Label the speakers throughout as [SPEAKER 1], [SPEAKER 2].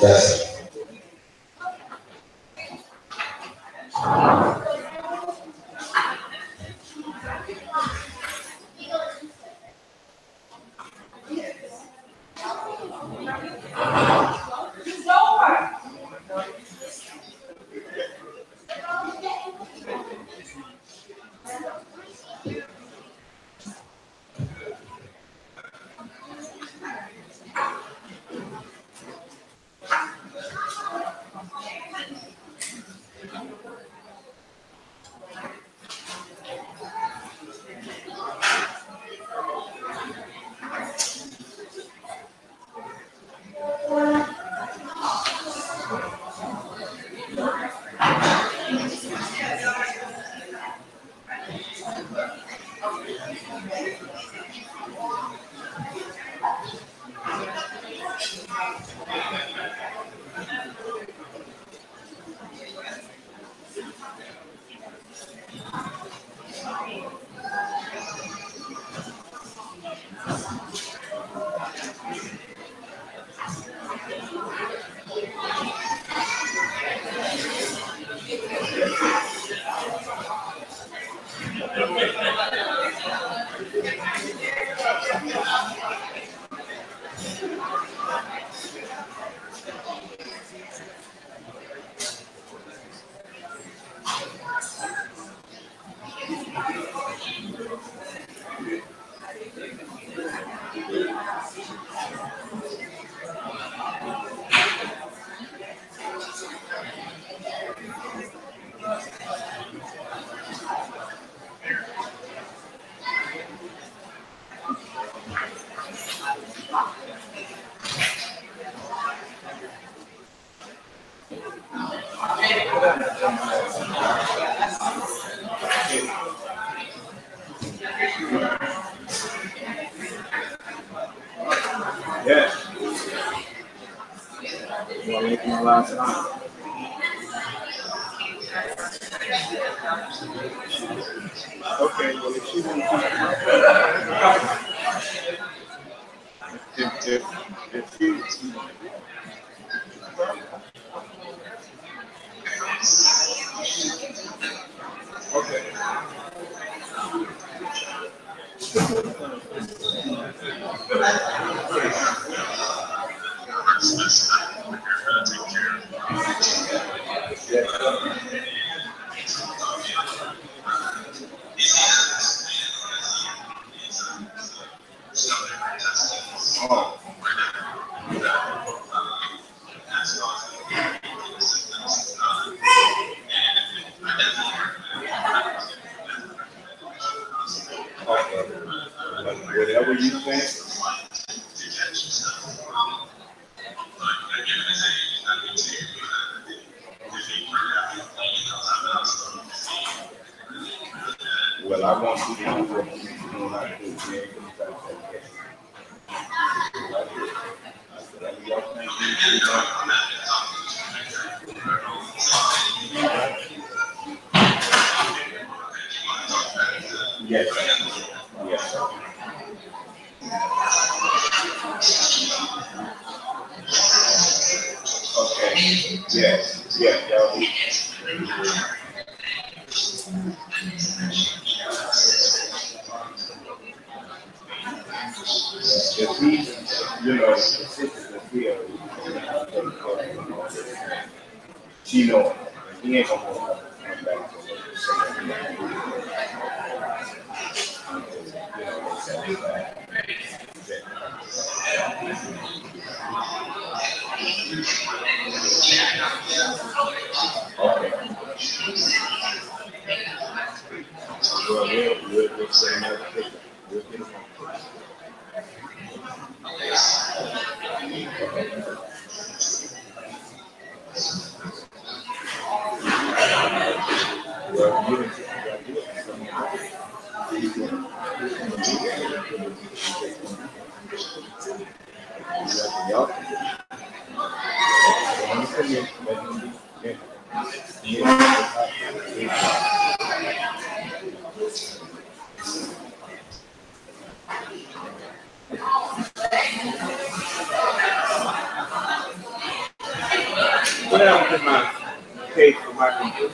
[SPEAKER 1] Yes. Yes. You want to make my last time? Okay, well, if she won't if she, okay. Oh, okay. Whatever you think. Well, I want you to do what you do not do. You ain't gonna try to say yes. Whatever y'all think you do, yes. Yes. Okay. Yes. Yes. Y'all do. If he, the sister feel, she know he ain't gonna come back to okay. Well, we'll say another picture. We'll get him on. What happened to my case for my computer?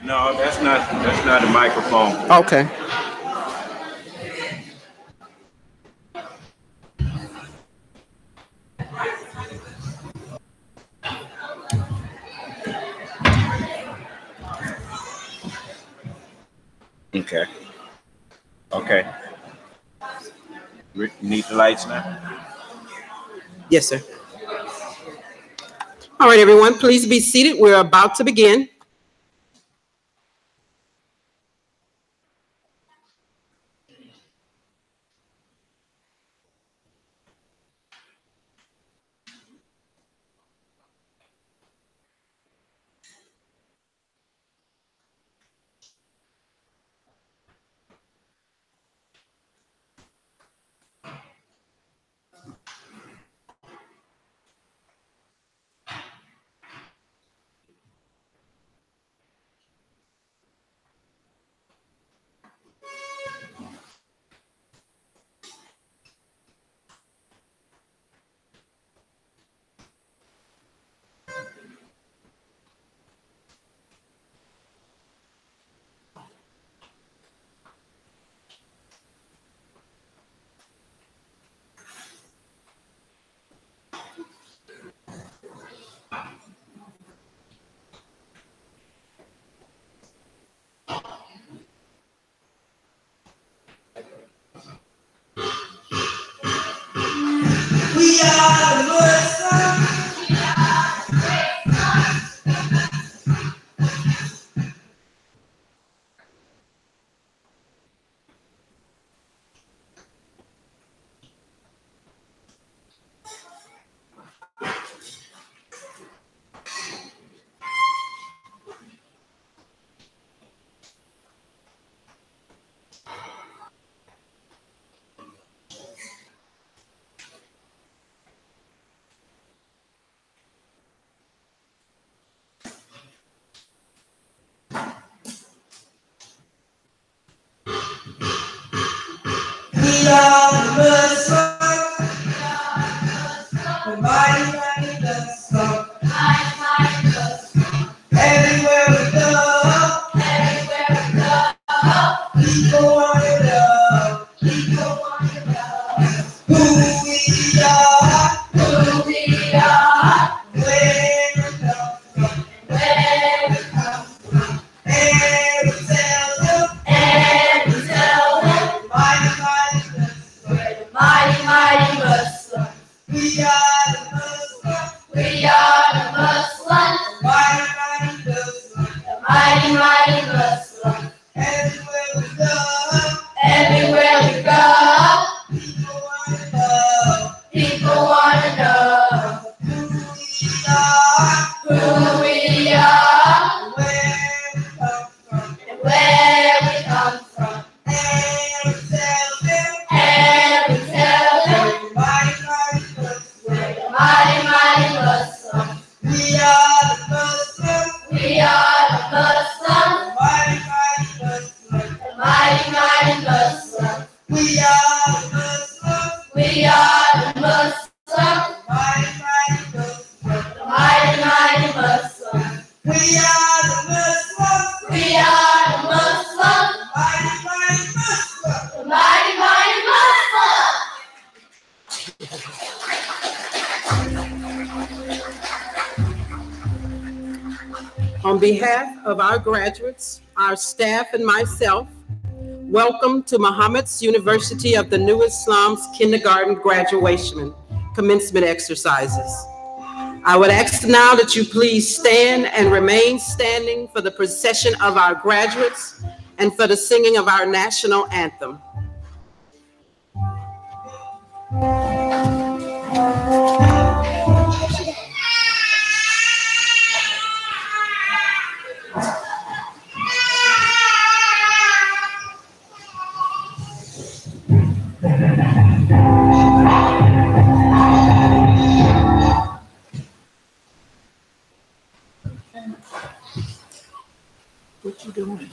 [SPEAKER 1] No, that's not a microphone.
[SPEAKER 2] Okay.
[SPEAKER 1] Okay. Okay. Need the lights now?
[SPEAKER 2] Yes, sir. All right, everyone, please be seated. We're about to begin.
[SPEAKER 3] We are the Muslims. We are the Muslims. The mighty Muslims. Everywhere we go, people want to know who we are, where we come from, and we tell them, mighty Muslims. We are the Muslims. Mighty Muslims. Everywhere we go, people wanna know who we are, where we come from, and we tell them, mighty Muslims. We are the Muslims. Mighty Muslims. We are the Muslims. The mighty, mighty Muslims. We are the Muslims. We are the Muslims. The mighty, mighty Muslims.
[SPEAKER 2] On behalf of our graduates, our staff, and myself, welcome to Muhammad's University of the New Islam's kindergarten graduation commencement exercises. I would ask now that you please stand and remain standing for the procession of our graduates and for the singing of our national anthem. What you doing?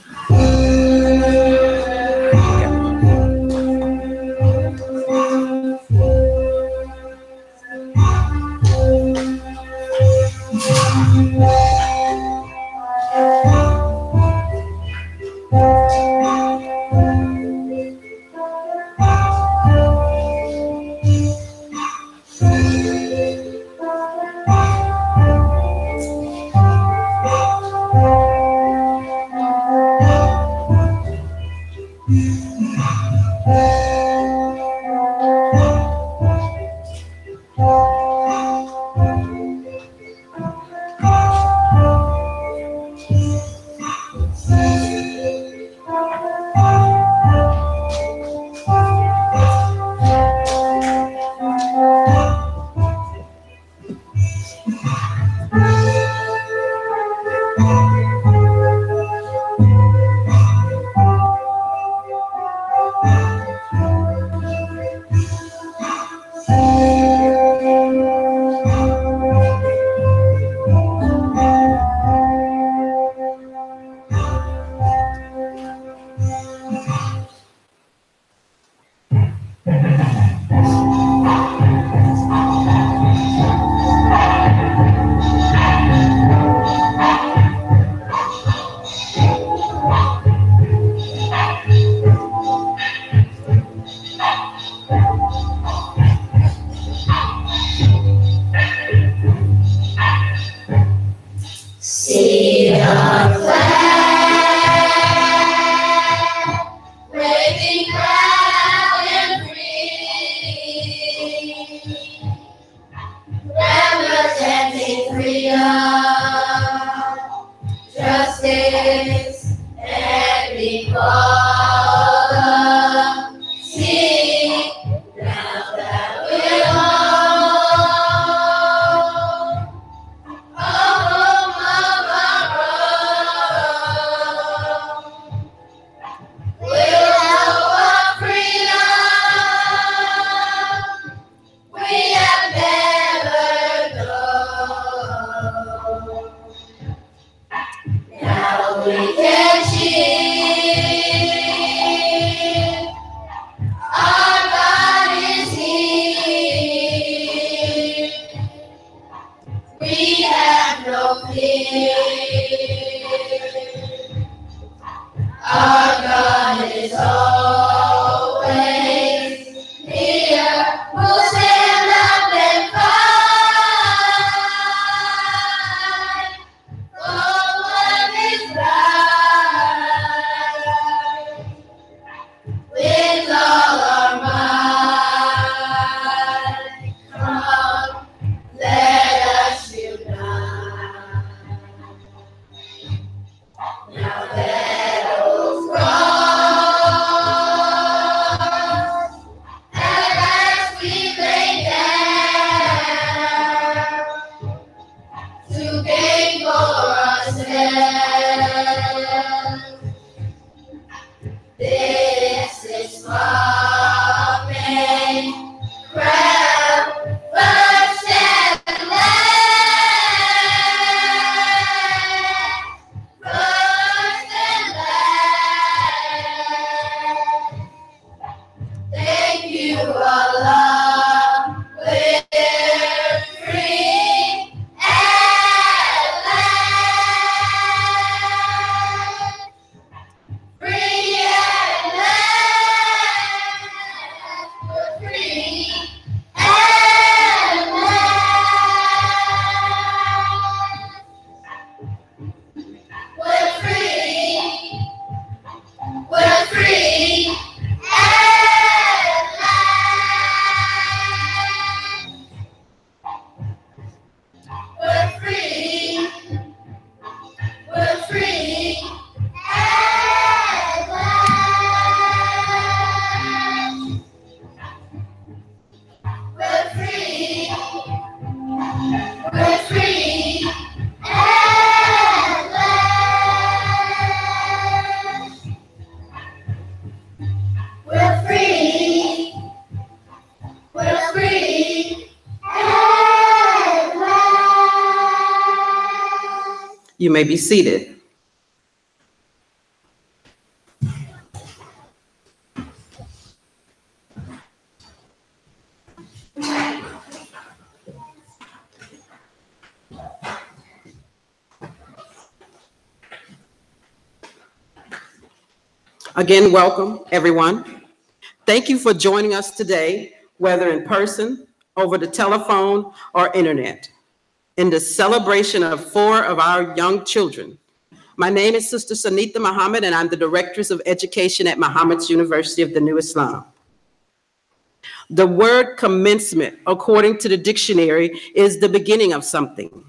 [SPEAKER 2] You may be seated. Again, welcome, everyone. Thank you for joining us today, whether in person, over the telephone, or internet, in the celebration of 4 of our young children. My name is Sister Sanitha Muhammad, and I'm the Directress of Education at Muhammad's University of the New Islam. The word commencement, according to the dictionary, is the beginning of something.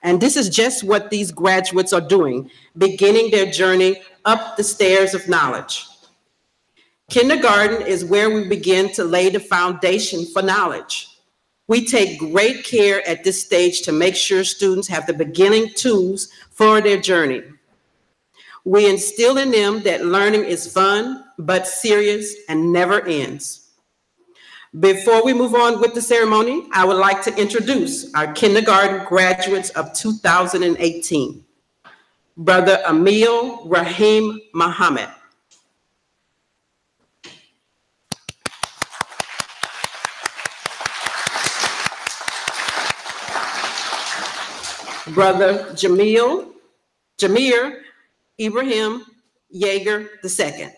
[SPEAKER 2] And this is just what these graduates are doing, beginning their journey up the stairs of knowledge. Kindergarten is where we begin to lay the foundation for knowledge. We take great care at this stage to make sure students have the beginning tools for their journey. We instill in them that learning is fun, but serious and never ends. Before we move on with the ceremony, I would like to introduce our kindergarten graduates of 2018. Brother Emil Rahim Muhammad. Brother Jamir Ibrahim Yeager II.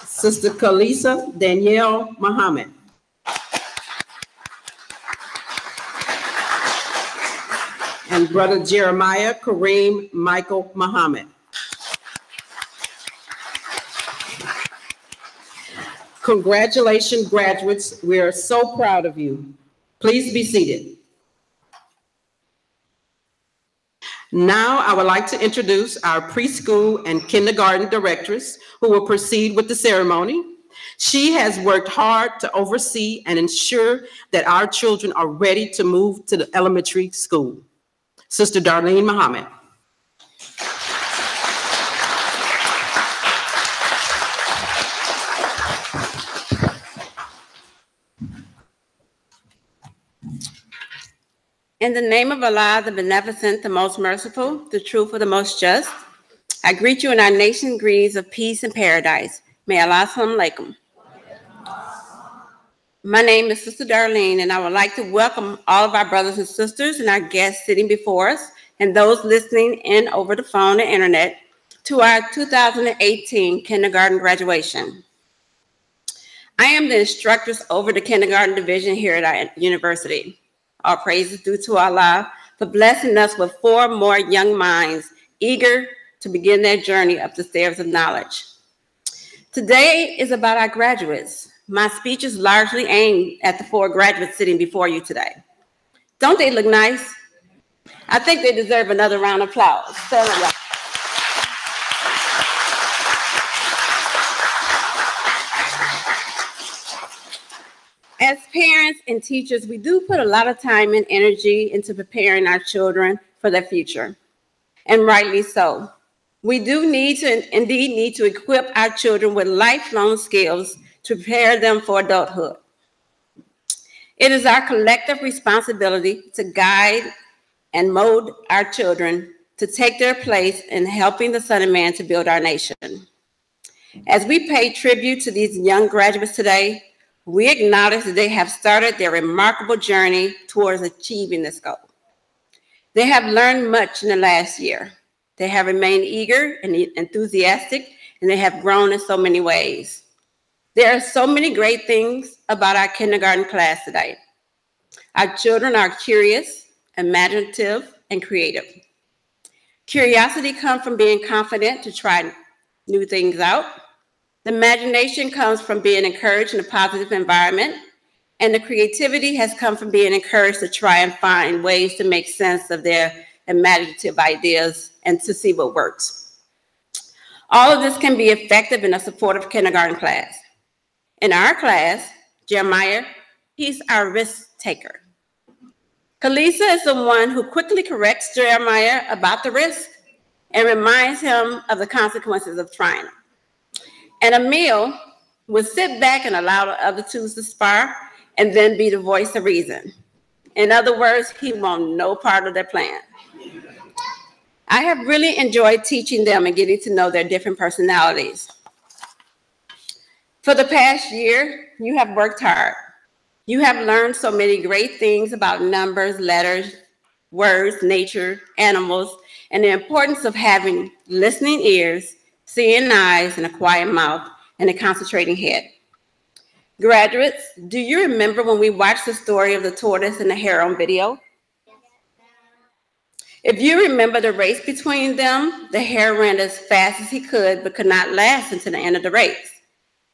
[SPEAKER 2] Sister Kalisa Danielle Muhammad. And Brother Jeremiah Kareem Michael Muhammad. Congratulations, graduates. We are so proud of you. Please be seated. Now, I would like to introduce our preschool and kindergarten directress who will proceed with the ceremony. She has worked hard to oversee and ensure that our children are ready to move to the elementary school. Sister Darlene Muhammad.
[SPEAKER 4] In the name of Allah, the Beneficent, the Most Merciful, the Truthful, the Most Just, I greet you in our nation greetings of peace and paradise. May Allah Assalamu alaikum. My name is Sister Darlene, and I would like to welcome all of our brothers and sisters and our guests sitting before us and those listening in over the phone and internet to our 2018 kindergarten graduation. I am the instructress over the kindergarten division here at our university. All praises due to Allah for blessing us with 4 more young minds eager to begin their journey up the stairs of knowledge. Today is about our graduates. My speech is largely aimed at the 4 graduates sitting before you today. Don't they look nice? I think they deserve another round of applause. As parents and teachers, we do put a lot of time and energy into preparing our children for their future, and rightly so. We do need to equip our children with lifelong skills to prepare them for adulthood. It is our collective responsibility to guide and mold our children to take their place in helping the Son of Man to build our nation. As we pay tribute to these young graduates today, we acknowledge that they have started their remarkable journey towards achieving this goal. They have learned much in the last year. They have remained eager and enthusiastic, and they have grown in so many ways. There are so many great things about our kindergarten class today. Our children are curious, imaginative, and creative. Curiosity comes from being confident to try new things out. The imagination comes from being encouraged in a positive environment, and the creativity has come from being encouraged to try and find ways to make sense of their imaginative ideas and to see what works. All of this can be effective in a supportive kindergarten class. In our class, Jeremiah, he's our risk taker. Kalisa is the one who quickly corrects Jeremiah about the risk and reminds him of the consequences of trying. And Emil, would sit back and allow the other two to spar and then be the voice of reason. In other words, he wants no part of their plan. I have really enjoyed teaching them and getting to know their different personalities. For the past year, you have worked hard. You have learned so many great things about numbers, letters, words, nature, animals, and the importance of having listening ears, seeing eyes, and a quiet mouth, and a concentrating head. Graduates, do you remember when we watched the story of the tortoise and the hare on video? If you remember the race between them, the hare ran as fast as he could, but could not last until the end of the race.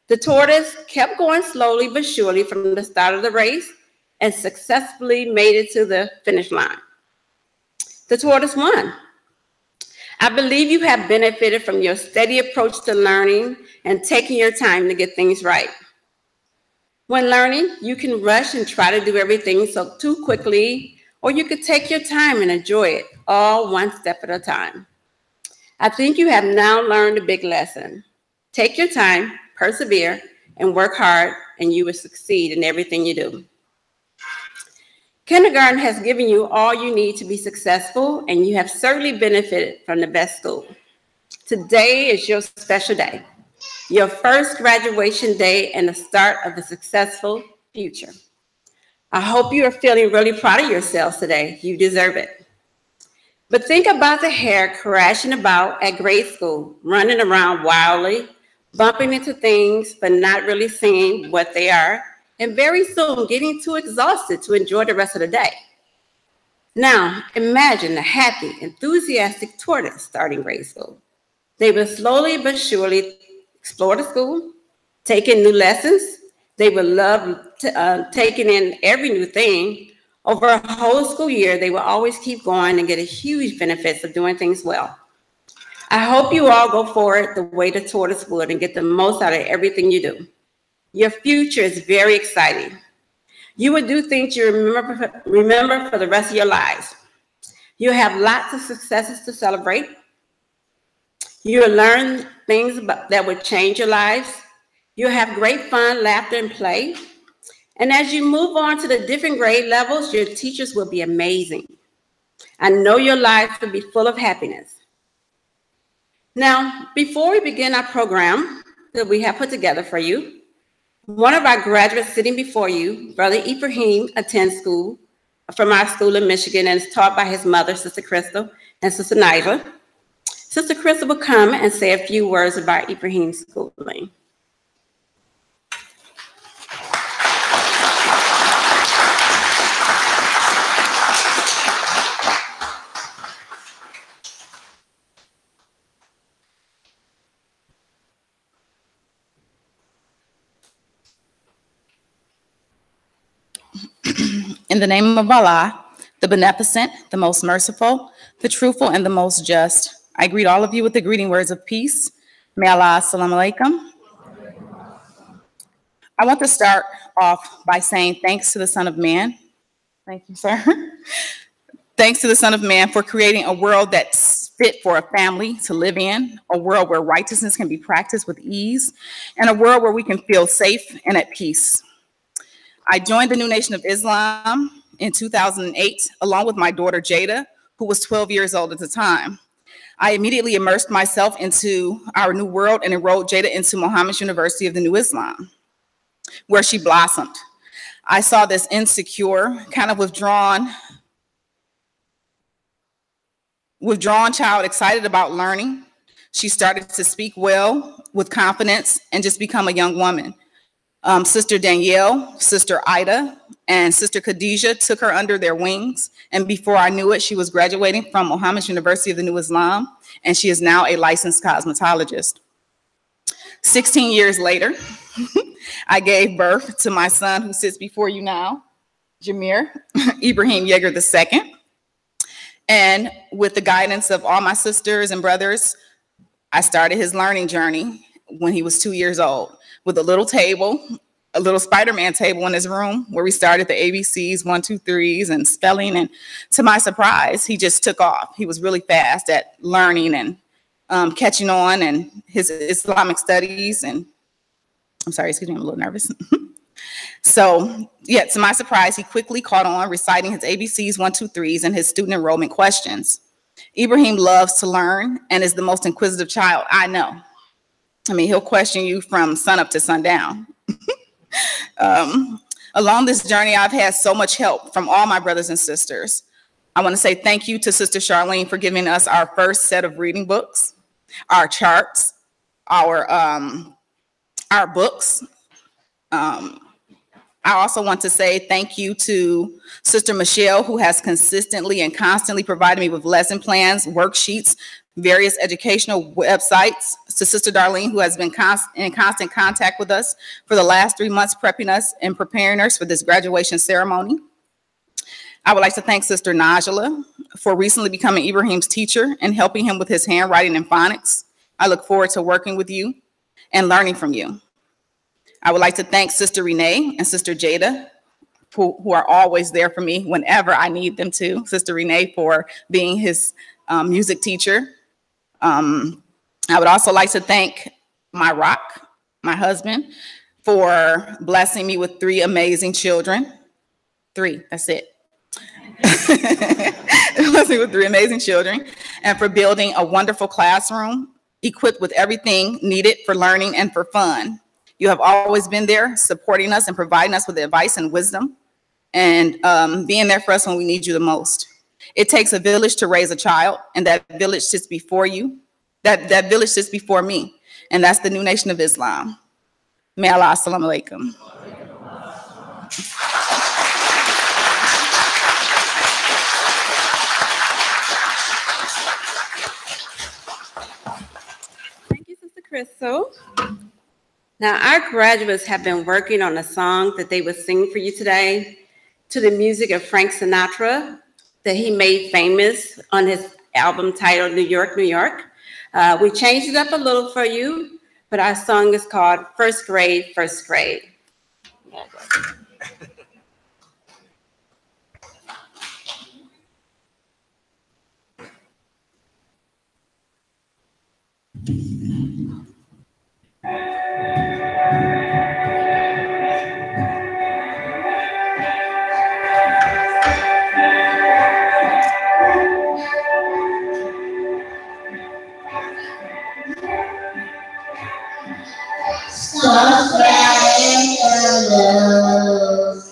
[SPEAKER 4] The tortoise kept going slowly but surely from the start of the race and successfully made it to the finish line. The tortoise won. I believe you have benefited from your steady approach to learning and taking your time to get things right. When learning, you can rush and try to do everything too quickly, or you could take your time and enjoy it, all one step at a time. I think you have now learned a big lesson. Take your time, persevere, and work hard, and you will succeed in everything you do. Kindergarten has given you all you need to be successful, and you have certainly benefited from the best school. Today is your special day, your first graduation day and the start of a successful future. I hope you are feeling really proud of yourselves today. You deserve it. But think about the hare crashing about at grade school, running around wildly, bumping into things, but not really seeing what they are, and very soon getting too exhausted to enjoy the rest of the day. Now, imagine the happy, enthusiastic tortoise starting grade school. They will slowly but surely explore the school, take in new lessons. They will love taking in every new thing. Over a whole school year, they will always keep going and get a huge benefits of doing things well. I hope you all go forward the way the tortoise would and get the most out of everything you do. Your future is very exciting. You will do things you remember for the rest of your lives. You have lots of successes to celebrate. You will learn things that will change your lives. You'll have great fun, laughter, and play. And as you move on to the different grade levels, your teachers will be amazing. I know your lives will be full of happiness. Now, before we begin our program that we have put together for you, one of our graduates sitting before you, Brother Ibrahim, attends school from our school in Michigan and is taught by his mother, Sister Crystal, and Sister Nigel. Sister Crystal will come and say a few words about Ibrahim's schooling.
[SPEAKER 5] In the name of Allah, the beneficent, the most merciful, the truthful, and the most just, I greet all of you with the greeting words of peace. May Allah, assalamu alaikum. I want to start off by saying thanks to the Son of Man. Thank you, sir. Thanks to the Son of Man for creating a world that's fit for a family to live in, a world where righteousness can be practiced with ease, and a world where we can feel safe and at peace. I joined the New Nation of Islam in 2008, along with my daughter, Jada, who was 12 years old at the time. I immediately immersed myself into our new world and enrolled Jada into Muhammad's University of the New Islam, where she blossomed. I saw this insecure, kind of withdrawn child excited about learning. She started to speak well with confidence and just become a young woman. Sister Danielle, Sister Ida, and Sister Khadijah took her under their wings. And before I knew it, she was graduating from Muhammad's University of the New Islam, and she is now a licensed cosmetologist. 16 years later, I gave birth to my son who sits before you now, Jameer Ibrahim Yeager II. And with the guidance of all my sisters and brothers, I started his learning journey when he was 2 years old, with a little table, a little Spider-Man table in his room where we started the ABCs, 1, 2, 3s, and spelling. And to my surprise, he just took off. He was really fast at learning and catching on, and his Islamic studies. And I'm sorry, excuse me, I'm a little nervous. So, yeah, to my surprise, he quickly caught on reciting his ABCs, 1, 2, 3s, and his student enrollment questions. Ibrahim loves to learn and is the most inquisitive child I know. I mean, he'll question you from sunup to sundown. Along this journey, I've had so much help from all my brothers and sisters. I want to say thank you to Sister Charlene for giving us our first set of reading books, our charts, our books. I also want to say thank you to Sister Michelle, who has consistently and constantly provided me with lesson plans, worksheets, various educational websites. To Sister Darlene, who has been in constant contact with us for the last 3 months, prepping us and preparing us for this graduation ceremony. I would like to thank Sister Najla for recently becoming Ibrahim's teacher and helping him with his handwriting and phonics. I look forward to working with you and learning from you. I would like to thank Sister Renee and Sister Jada, who are always there for me whenever I need them to. Sister Renee for being his music teacher. I would also like to thank my rock, my husband, for blessing me with 3 amazing children. 3, that's it. Blessing me with 3 amazing children, and for building a wonderful classroom equipped with everything needed for learning and for fun. You have always been there supporting us and providing us with advice and wisdom and being there for us when we need you the most. It takes a village to raise a child, and that village sits before you. That village sits before me, and that's the New Nation of Islam. May Allah, assalamu alaikum.
[SPEAKER 4] Thank you, Sister Crystal. Now, our graduates have been working on a song that they will sing for you today to the music of Frank Sinatra that he made famous on his album titled New York, New York. We changed it up a little for you, but our song is called First Grade, First Grade.
[SPEAKER 3] Stars bright above,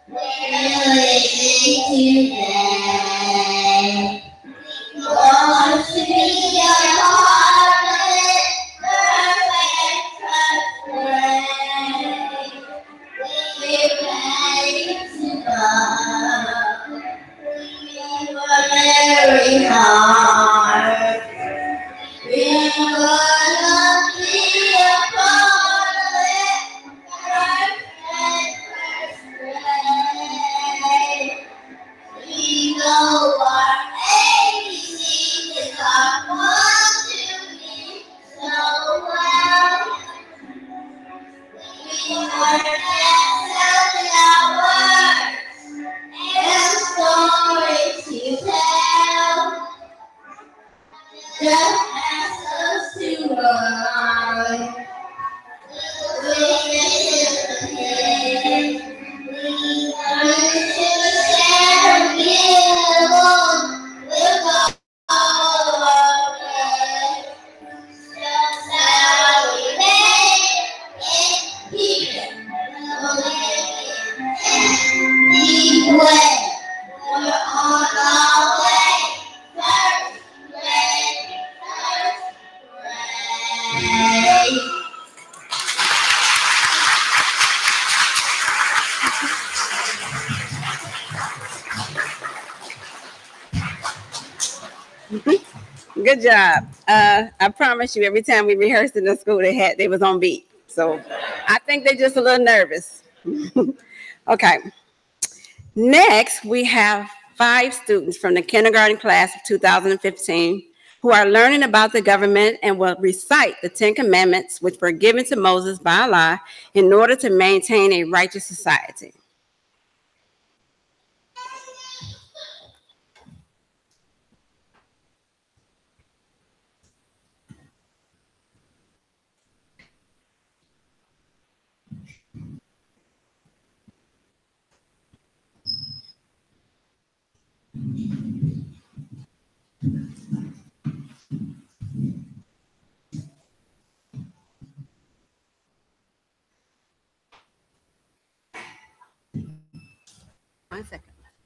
[SPEAKER 3] we're living today. Want to be a part of it, perfect, perfect. We're ready to go. We were very hard. We're gonna be a part of it, perfect, perfect. We know our ABC is our 1, 2, 3 so well. We work and our words and stories to tell. Just ask us to run. We live in the day. We learn to share and get along with all of our friends. That's how we make it here. Keep way. We're on our way. First grade, first grade.
[SPEAKER 4] Good job. I promise you, every time we rehearsed in the school, they was on beat. So I think they're just a little nervous. Okay. Next, we have 5 students from the kindergarten class of 2015 who are learning about the government and will recite the 10 Commandments, which were given to Moses by Allah in order to maintain a righteous society.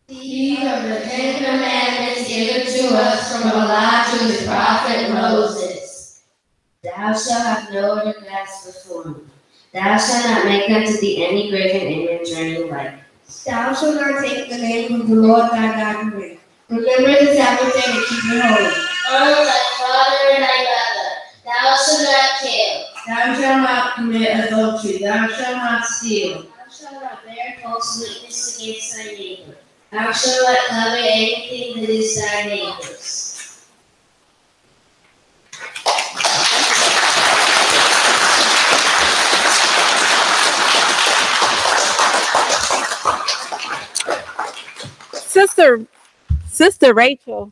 [SPEAKER 3] These are the 10 Commandments given to us from Allah to His prophet Moses. Thou shalt have no other gods before me. Thou shalt not make unto thee any graven image or any likeness. Thou shalt not take the name of the Lord thy God in vain. Remember the Sabbath day to keep it holy. Honor thy father and thy mother. Thou shalt not kill. Thou shalt not commit adultery. Thou shalt not steal. Thou shalt not bear false witness against thy neighbor. Thou shalt not covet anything that is thy neighbor's.
[SPEAKER 4] Sister Rachel.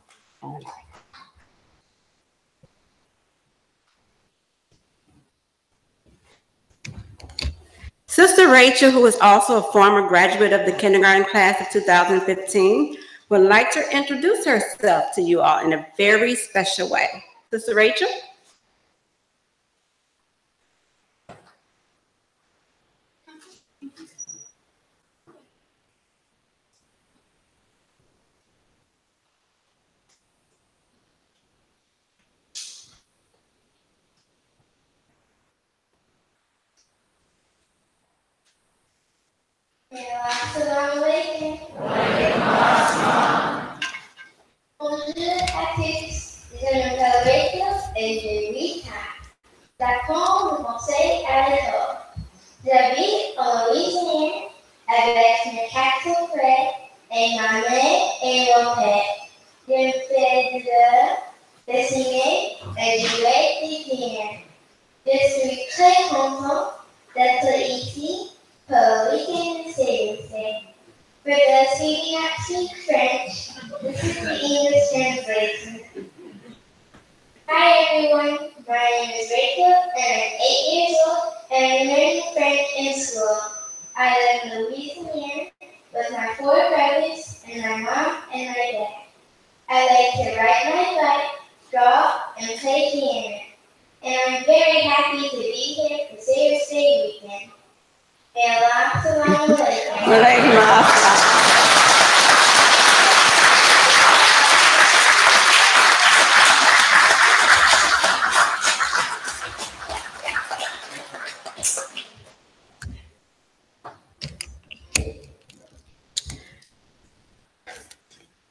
[SPEAKER 4] Sister Rachel, who is also a former graduate of the kindergarten class of 2015, would like to introduce herself to you all in a very special way. Sister Rachel?
[SPEAKER 3] D'accord, le conseil à l'effort. J'habite en Louisiane avec mes 4 frères et ma mère et mon père. Je fais de dessiner et jouer du piano. Je suis très content d'être ici pour le week-end de CVC. For those who do not speak French, this is the English translation. Hi everyone, my name is Rachel and I'm 8 years old and I'm learning French in school. I live in Louisiana with my 4 brothers and my mom and my dad. I like to ride my bike, draw, and play piano. And I'm very happy to be here for Savior's Day weekend. And lots of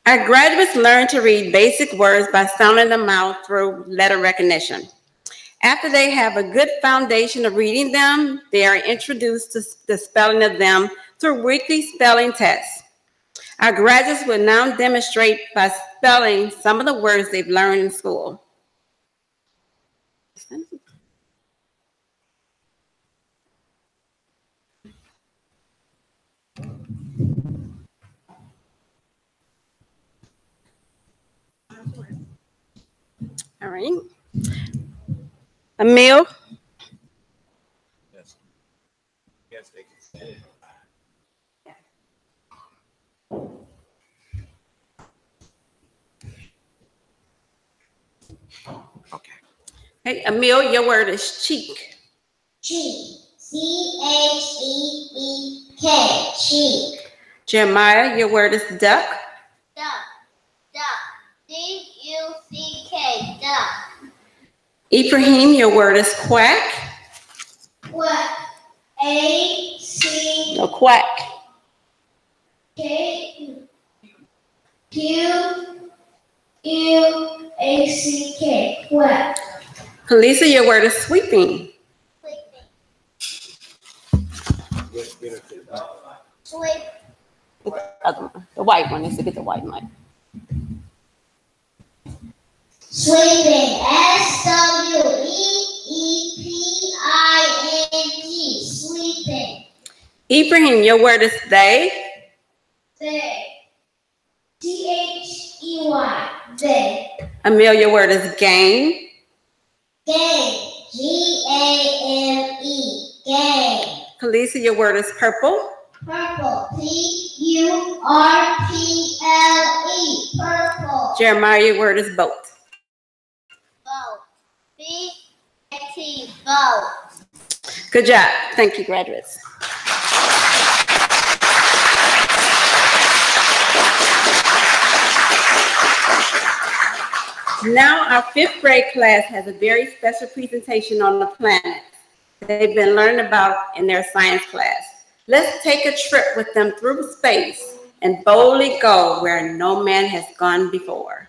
[SPEAKER 4] Our graduates learn to read basic words by sounding them out through letter recognition. After they have a good foundation of reading them, they are introduced to the spelling of them through weekly spelling tests. Our graduates will now demonstrate by spelling some of the words they've learned in school. All right. Emil?
[SPEAKER 1] Yes. Yes, they can. Okay.
[SPEAKER 4] Hey, Emil, your word is cheek.
[SPEAKER 3] Cheek. C-H-E-E-K. Cheek.
[SPEAKER 4] Jeremiah, your word is duck.
[SPEAKER 3] Duck. Duck. D-U-C-K. Duck.
[SPEAKER 4] Ibrahim, your word is quack.
[SPEAKER 3] Quack. A-C.
[SPEAKER 4] No, quack.
[SPEAKER 3] Q-U-A-C-K. Quack.
[SPEAKER 4] Kalisa, your word is sweeping.
[SPEAKER 3] Sweep.
[SPEAKER 4] Other one, the white one. Let's get the white one.
[SPEAKER 3] Sweeping. S-W-E-E-P-I-N-G. Sweeping.
[SPEAKER 4] Ibrahim, your word is they.
[SPEAKER 3] They. T-H-E-Y. They.
[SPEAKER 4] Emil, your word is game.
[SPEAKER 3] Game. G-A-M-E. Game.
[SPEAKER 4] Kalisa, your word is purple.
[SPEAKER 3] Purple. P-U-R-P-L-E. Purple.
[SPEAKER 4] Jeremiah, your word is boat.
[SPEAKER 3] Boat. B-A-T. Boat.
[SPEAKER 4] Good job. Thank you, graduates. Now our 5th grade class has a very special presentation on the planet they've been learning about in their science class. Let's take a trip with them through space and boldly go where no man has gone before.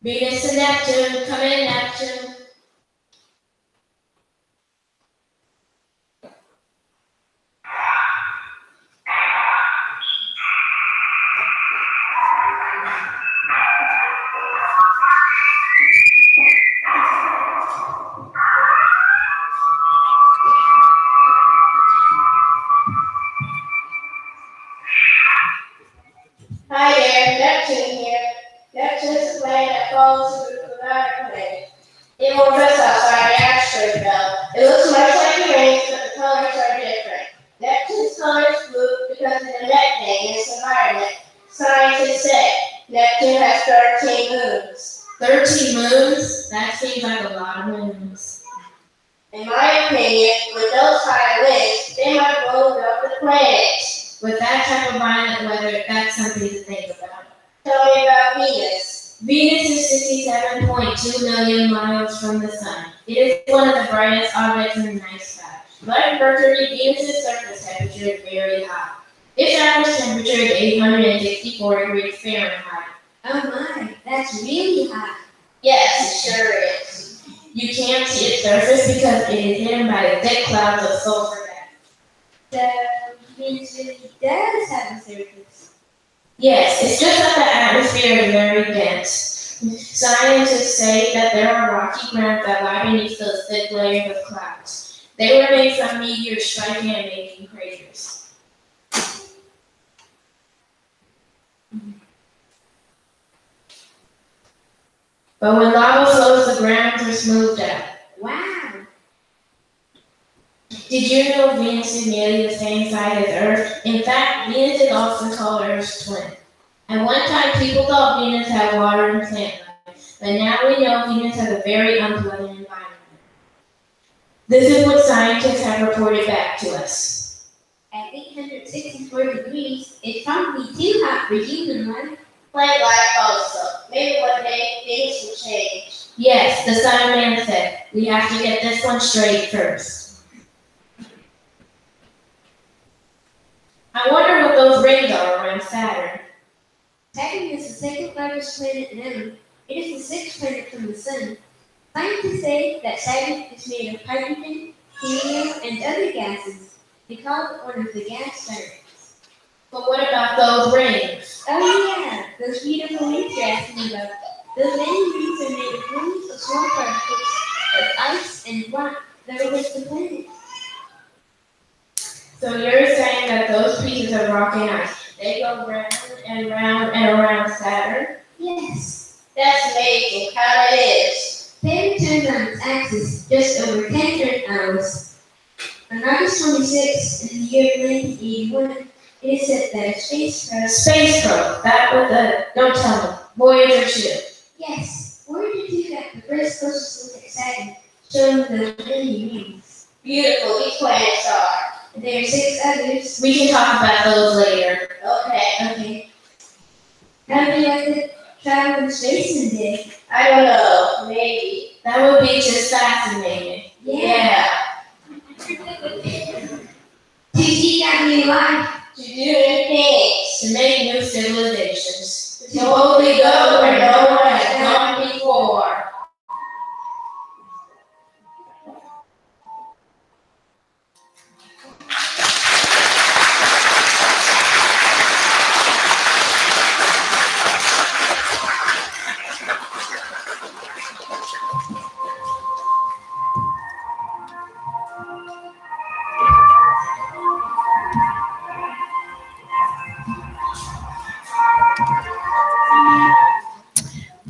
[SPEAKER 3] Venus and Neptune, come in, Neptune. Hi there, Neptune here. Neptune is a planet that follows the group of outer planets. It will dress outside the asteroid belt. It looks much like the rings, but the colors are different. Neptune's color is blue because of the methane in its environment. Scientists say Neptune has 13 moons. 13 moons? That seems like a lot of moons. In my opinion, with those high winds, they might blow up the planet. With that type of violent weather, that's something to think about. Tell me about Venus. Venus is 67.2 million miles from the sun. It is one of the brightest objects in the night sky. Like Mercury, Venus's surface temperature is very high. Its average temperature is 864 degrees Fahrenheit. Oh my, that's really high. Yes, it sure is. You can't see its surface because it is hidden by the thick clouds of sulfur gas. Venus really does have a surface. Yes, it's just that the atmosphere is very dense. Scientists say that there are rocky grounds that lie beneath those thick layers of clouds. They were made from meteors striking and making craters. But when lava flows, the grounds are smoothed out. Wow! Did you know Venus is nearly the same size as Earth? In fact, Venus is often called Earth's twin. At one time, people thought Venus had water and plant life, but now we know Venus has a very unpleasant environment. This is what scientists have reported back to us. At 864 degrees, it's probably too hot for human life. Plant life also. Maybe one day things will change. Yes, the sun man said. We have to get this one straight first. I wonder what those rings are around Saturn. Saturn is the second largest planet known. It is the 6th planet from the sun. Scientists say that Saturn is made of hydrogen, helium, and other gases. They call it one of the gas giants. But what about those rings? Oh yeah, those beautiful rings you're asking about. Those many rings are made of rings of small particles of ice and rock that orbit the planet. So you're saying that those pieces of rock and ice, they go round and round and around Saturn? Yes. That's amazing how it is. Saturn turns on its axis just over 10 hours. On August 26th, in the year 1981, it is said that a spacecraft, that was don't tell me, Voyager 2. Yes, Voyager 2 got the first closest look at Saturn, showing the many rings. Beautiful, these planets are. There are 6 others. We can talk about those later. Okay. Travel to space today. I don't know, maybe. That would be just fascinating. Yeah. To seek out new life. To do new things. To make new civilizations. To boldly go where no one has gone before.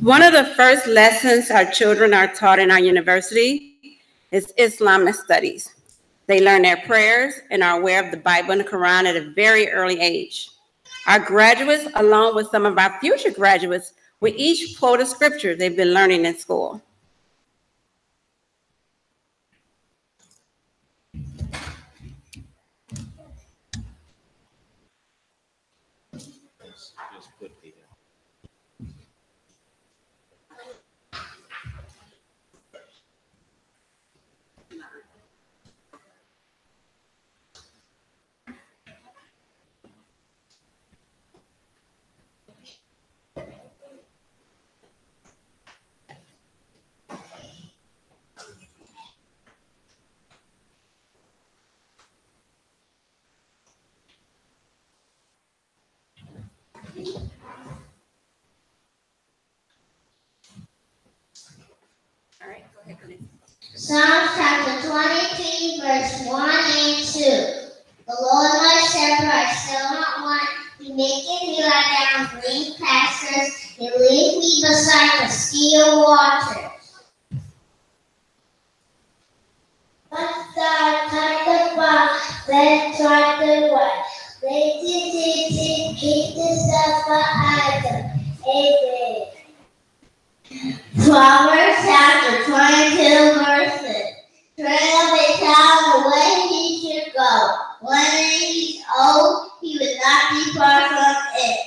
[SPEAKER 4] One of the first lessons our children are taught in our university is Islamic studies. They learn their prayers and are aware of the Bible and the Quran at a very early age. Our graduates, along with some of our future graduates, will each quote a scripture they've been learning in school.
[SPEAKER 3] Psalms chapter 23, verse 1 and 2. The Lord my shepherd, I shall not want. He maketh me lie down in green pastures. He leadeth me beside the still waters. But thou art the bar, then try the way. They did keep the stuff for idle. Amen. Proverbs chapter 22, verses. Train up a child the way he should go. When he is old, he will not be far from it.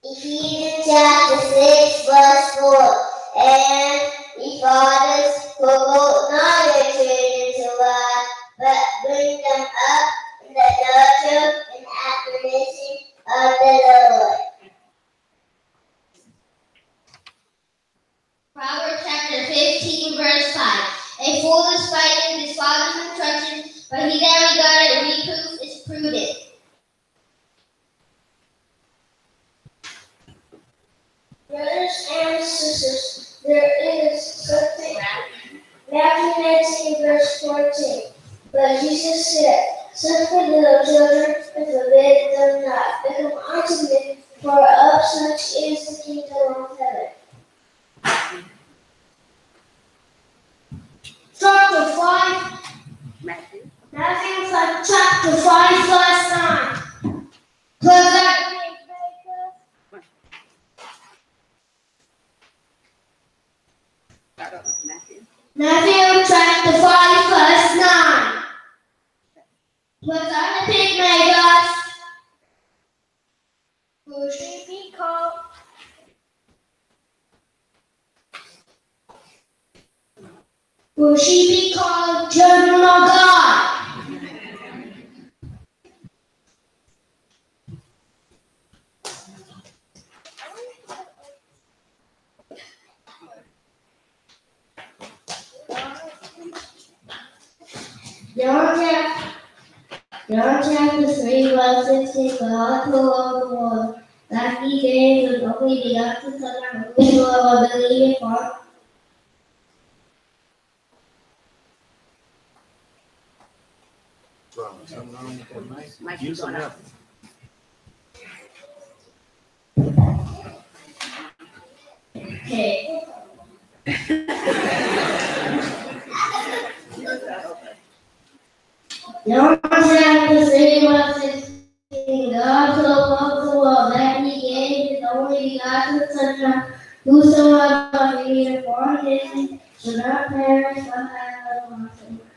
[SPEAKER 3] Ephesians chapter 6, verse 4. And ye fathers, provoke not your children to wrath, but bring them up in the nurture and admonition of the Lord. Proverbs chapter 15, verse 5. A fool despiteth his father's instruction, but he that regardeth reproof is prudent. Brothers and sisters, there is something. Matthew 19, verse 14. But Jesus said, suffer little children and forbid them not. Come unto me, for of such is the kingdom of heaven. Chapter 5. Matthew chapter 5, verse 9. Matthew chapter 5, verse 9. Was on the pig made us? Will she be called? Will she be called children of God? John chapter 3, verse 16. God so loved the world that he gave his only begotten Son, that whosoever believeth on Okay. John chapter 3, verse 16. God so loved the world that he gave his only begotten Son, that whosoever believeth on him should not perish but have everlasting life.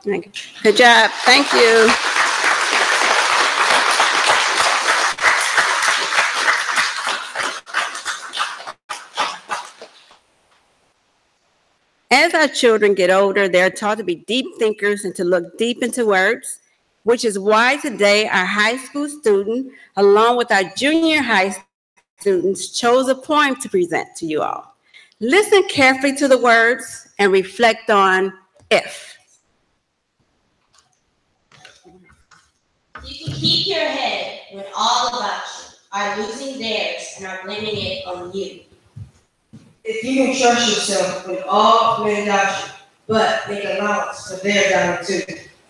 [SPEAKER 4] Good job. Thank you. As our children get older, they're taught to be deep thinkers and to look deep into words, which is why today our high school student, along with our junior high students, chose a poem to present to you all. Listen carefully to the words and reflect on if.
[SPEAKER 6] You can keep your head when all about you are losing theirs and are blaming it on you.
[SPEAKER 7] If you can trust yourself when all men doubt you, but make allowance for their doubt too.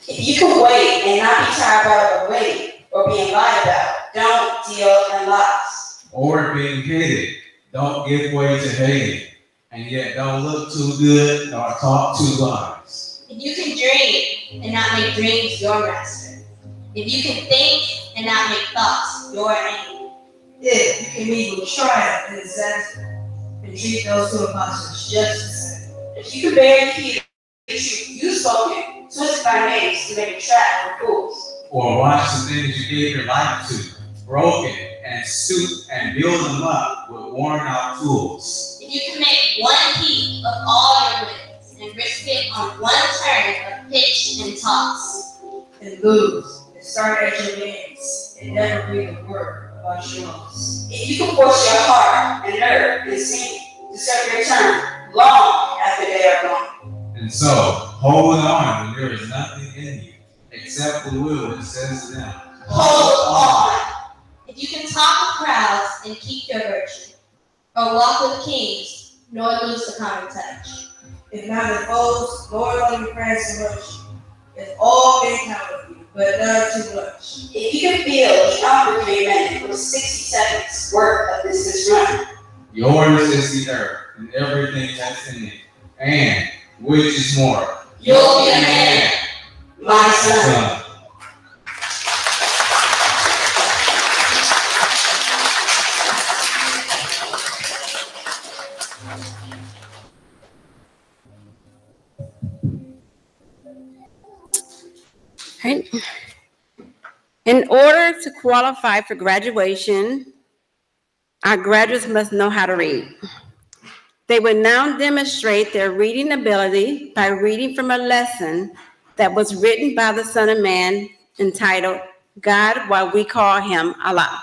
[SPEAKER 6] If you can wait and not be tired about waiting or being lied about, don't deal in lies.
[SPEAKER 1] Or being hated, don't give way to hating, and yet don't look too good nor talk too lies.
[SPEAKER 6] If you can dream and not make dreams your master. If you can think and not make thoughts your aim.
[SPEAKER 7] If you can meet with triumph and disaster, and treat those who oppose us just the same.
[SPEAKER 6] If you can bear the key the truth you spoken, twisted by names to make a trap for fools.
[SPEAKER 1] Or watch the things you gave your life to, broken and stoop and build them up with worn out tools.
[SPEAKER 6] If you can make one heap of all your wins and risk it on one turn of pitch and toss.
[SPEAKER 7] And lose, and start at your ends, and never breathe a word about your loss.
[SPEAKER 6] If you can force your heart and nerve and sing to serve your turn long after they are gone.
[SPEAKER 1] And so, hold on when there is nothing in you except the will that says to them,
[SPEAKER 6] Hold on. If you can talk with crowds and keep your virtue, or walk with kings, nor lose the common touch.
[SPEAKER 7] If not foes, nor loving friends and virtue. If all men count with you, but none too much.
[SPEAKER 6] If you can feel the unforgiving minute with 60 seconds worth of distance running.
[SPEAKER 1] yours is the earth and everything that's in it, and which is more,
[SPEAKER 6] you'll be a man, my son.
[SPEAKER 4] Right. In order to qualify for graduation, our graduates must know how to read. They will now demonstrate their reading ability by reading from a lesson that was written by the Son of Man entitled, God, Why We Call Him Allah.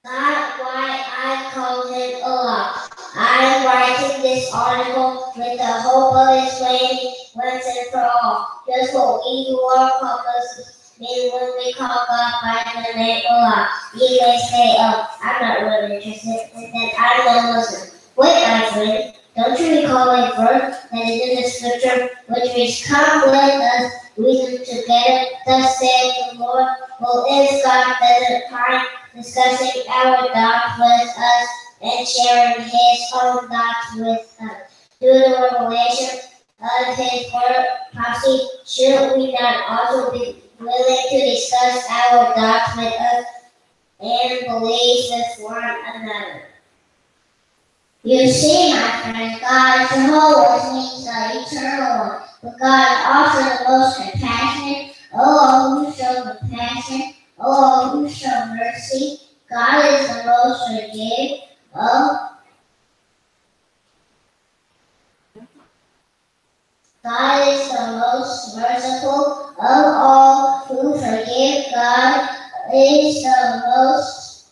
[SPEAKER 3] God, why I call him Allah. I'm writing this article with the hope of explaining once and for all just what we who are publicists mean when we call God by the name Allah. You may say, I'm not really interested in that. I'm no Muslim. Wait, my friend, don't you recall a verse that is in the scripture which reads, come let us reason together, thus saith the Lord. Well, is God better kind, discussing our thoughts with us and sharing his own thoughts with us. Through the revelation of his word prophecy, should we not also be willing to discuss our thoughts with us and believe with one another? You see, my friend, God is Jehovah, means the eternal one, but God is also the most compassionate. Oh, who show compassion? Oh, who show mercy? God is the most forgiving. Oh, God is the most merciful of all who forgive. God is the most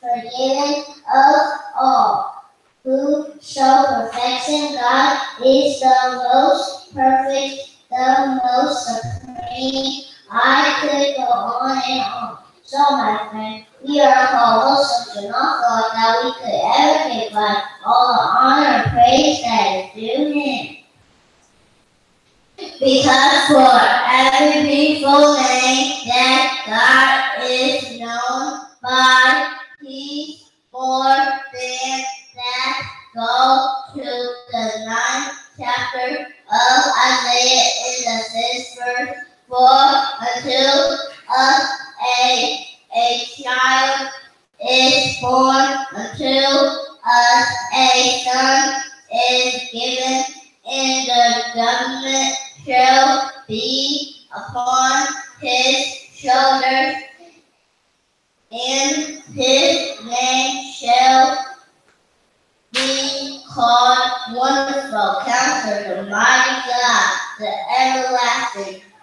[SPEAKER 3] forgiving of all who show perfection. God is the most perfect, the most supreme. I could go on and on. So, my friend, we are called Muslims, and not thought that we could ever give God all the honor and praise that is due him. Because for every beautiful name that God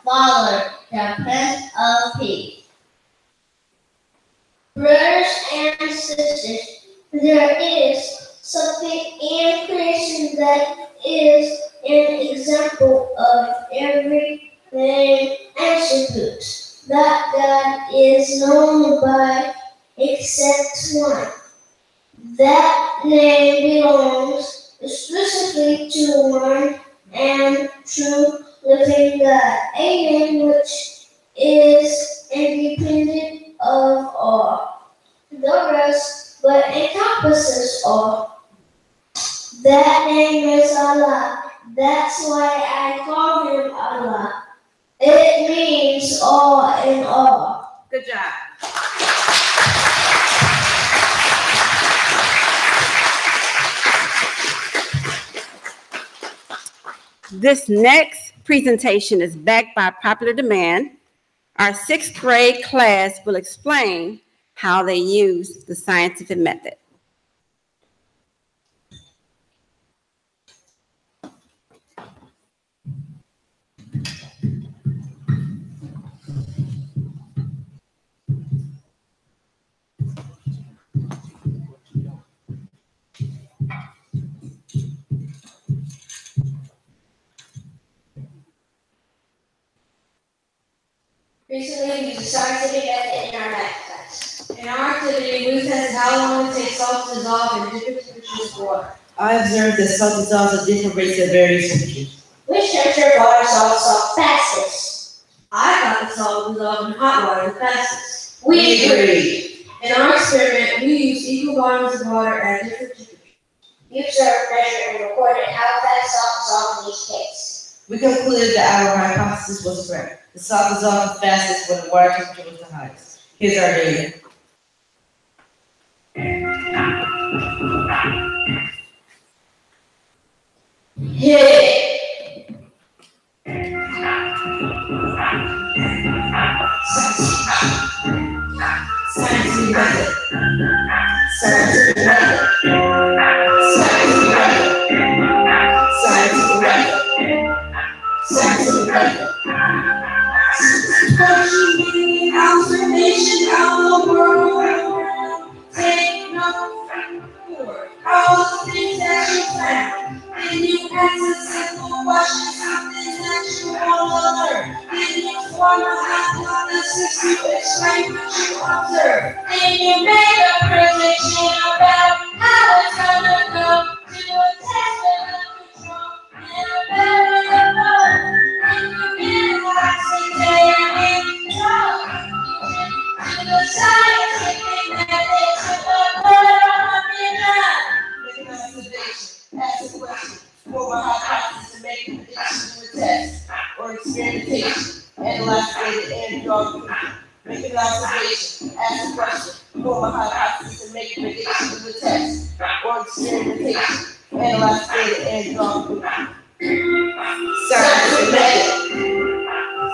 [SPEAKER 3] follow the Prince of Peace. Brothers and sisters, there is something in creation that is an example of everything attributes that God is known by except one. That name belongs exclusively to one and true living God, a name which is independent of all the rest, but encompasses all. That name is Allah. That's why I call him Allah. It means all in all.
[SPEAKER 4] Good job. This next presentation is backed by popular demand. Our 6th grade class will explain how they use the scientific method.
[SPEAKER 6] Recently, we used a scientific method in our math class. In our activity, we tested how long it takes salt to dissolve in different temperatures of water.
[SPEAKER 7] I observed that salt dissolves at different rates at various temperatures.
[SPEAKER 3] Which temperature of water dissolves fastest?
[SPEAKER 6] I thought that salt would dissolve in hot water the fastest.
[SPEAKER 3] We agree.
[SPEAKER 6] In our experiment, we used equal volumes of water at different temperatures.
[SPEAKER 3] You observed, measured, and recorded how fast salt dissolved in each case.
[SPEAKER 7] We concluded that our hypothesis was correct. The salt dissolved the fastest when the water temperature was the highest. Here's our data. Scientific method. Scientific method. Scientific method. Scientific method. Scientific method.
[SPEAKER 6] Studying observation of the world, take notes and record all the things that you found. Then you answer simple questions, something that you want to learn. Then you form a hypothesis to explain what you observe. Then you make a prediction about how it's gonna go to a test with a control and a variable. Then you analyze it and draw a conclusion to the scientific method to avoid
[SPEAKER 7] Make an observation, ask a question, form a hypothesis, and make a prediction to a test or experimentation. Analyze data and draw a conclusion. Make an observation, ask a question, form a hypothesis, and make a prediction to a test or experimentation. Analyze data and draw a conclusion. Scientific method.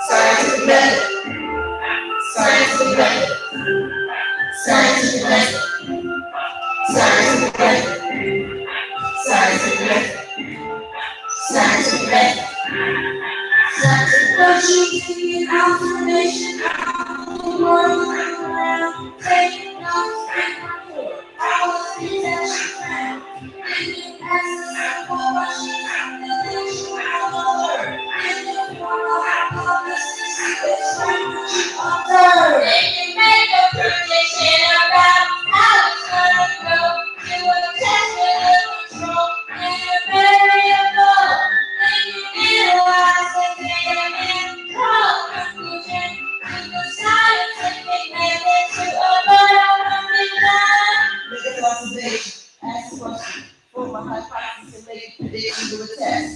[SPEAKER 7] Scientific method. Scientific method. Scientific method. Scientific method. Scientific method. Scientific method.
[SPEAKER 6] Studying observation of the world around, taking notes and record all the things that you found. Then you answer simple questions, something that you want to learn. Then you form a hypothesis to explain what you observe. Then you make a prediction about how it's gonna go to a test with a control and a variable. Then you analyze the data and draw a conclusion to the scientific method to avoid confusion.
[SPEAKER 7] Make an observation, ask a question, form a hypothesis, and make a prediction to a test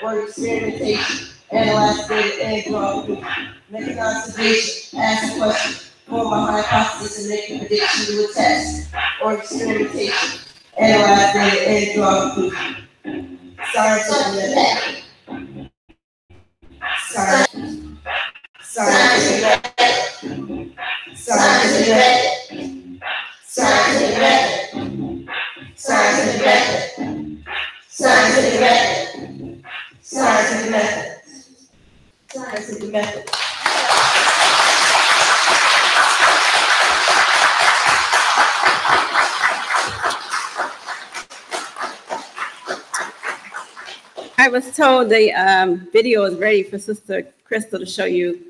[SPEAKER 7] or experimentation. Analyze data and draw a conclusion. Make an observation, ask a question, form a hypothesis, and make a prediction to a test or experimentation. Analyze data and draw a conclusion. Scientific method. Scientific method. Scientific method. Scientific method. Scientific method. Scientific method. Scientific method. Scientific method.
[SPEAKER 4] I was told the video is ready for Sister Crystal to show you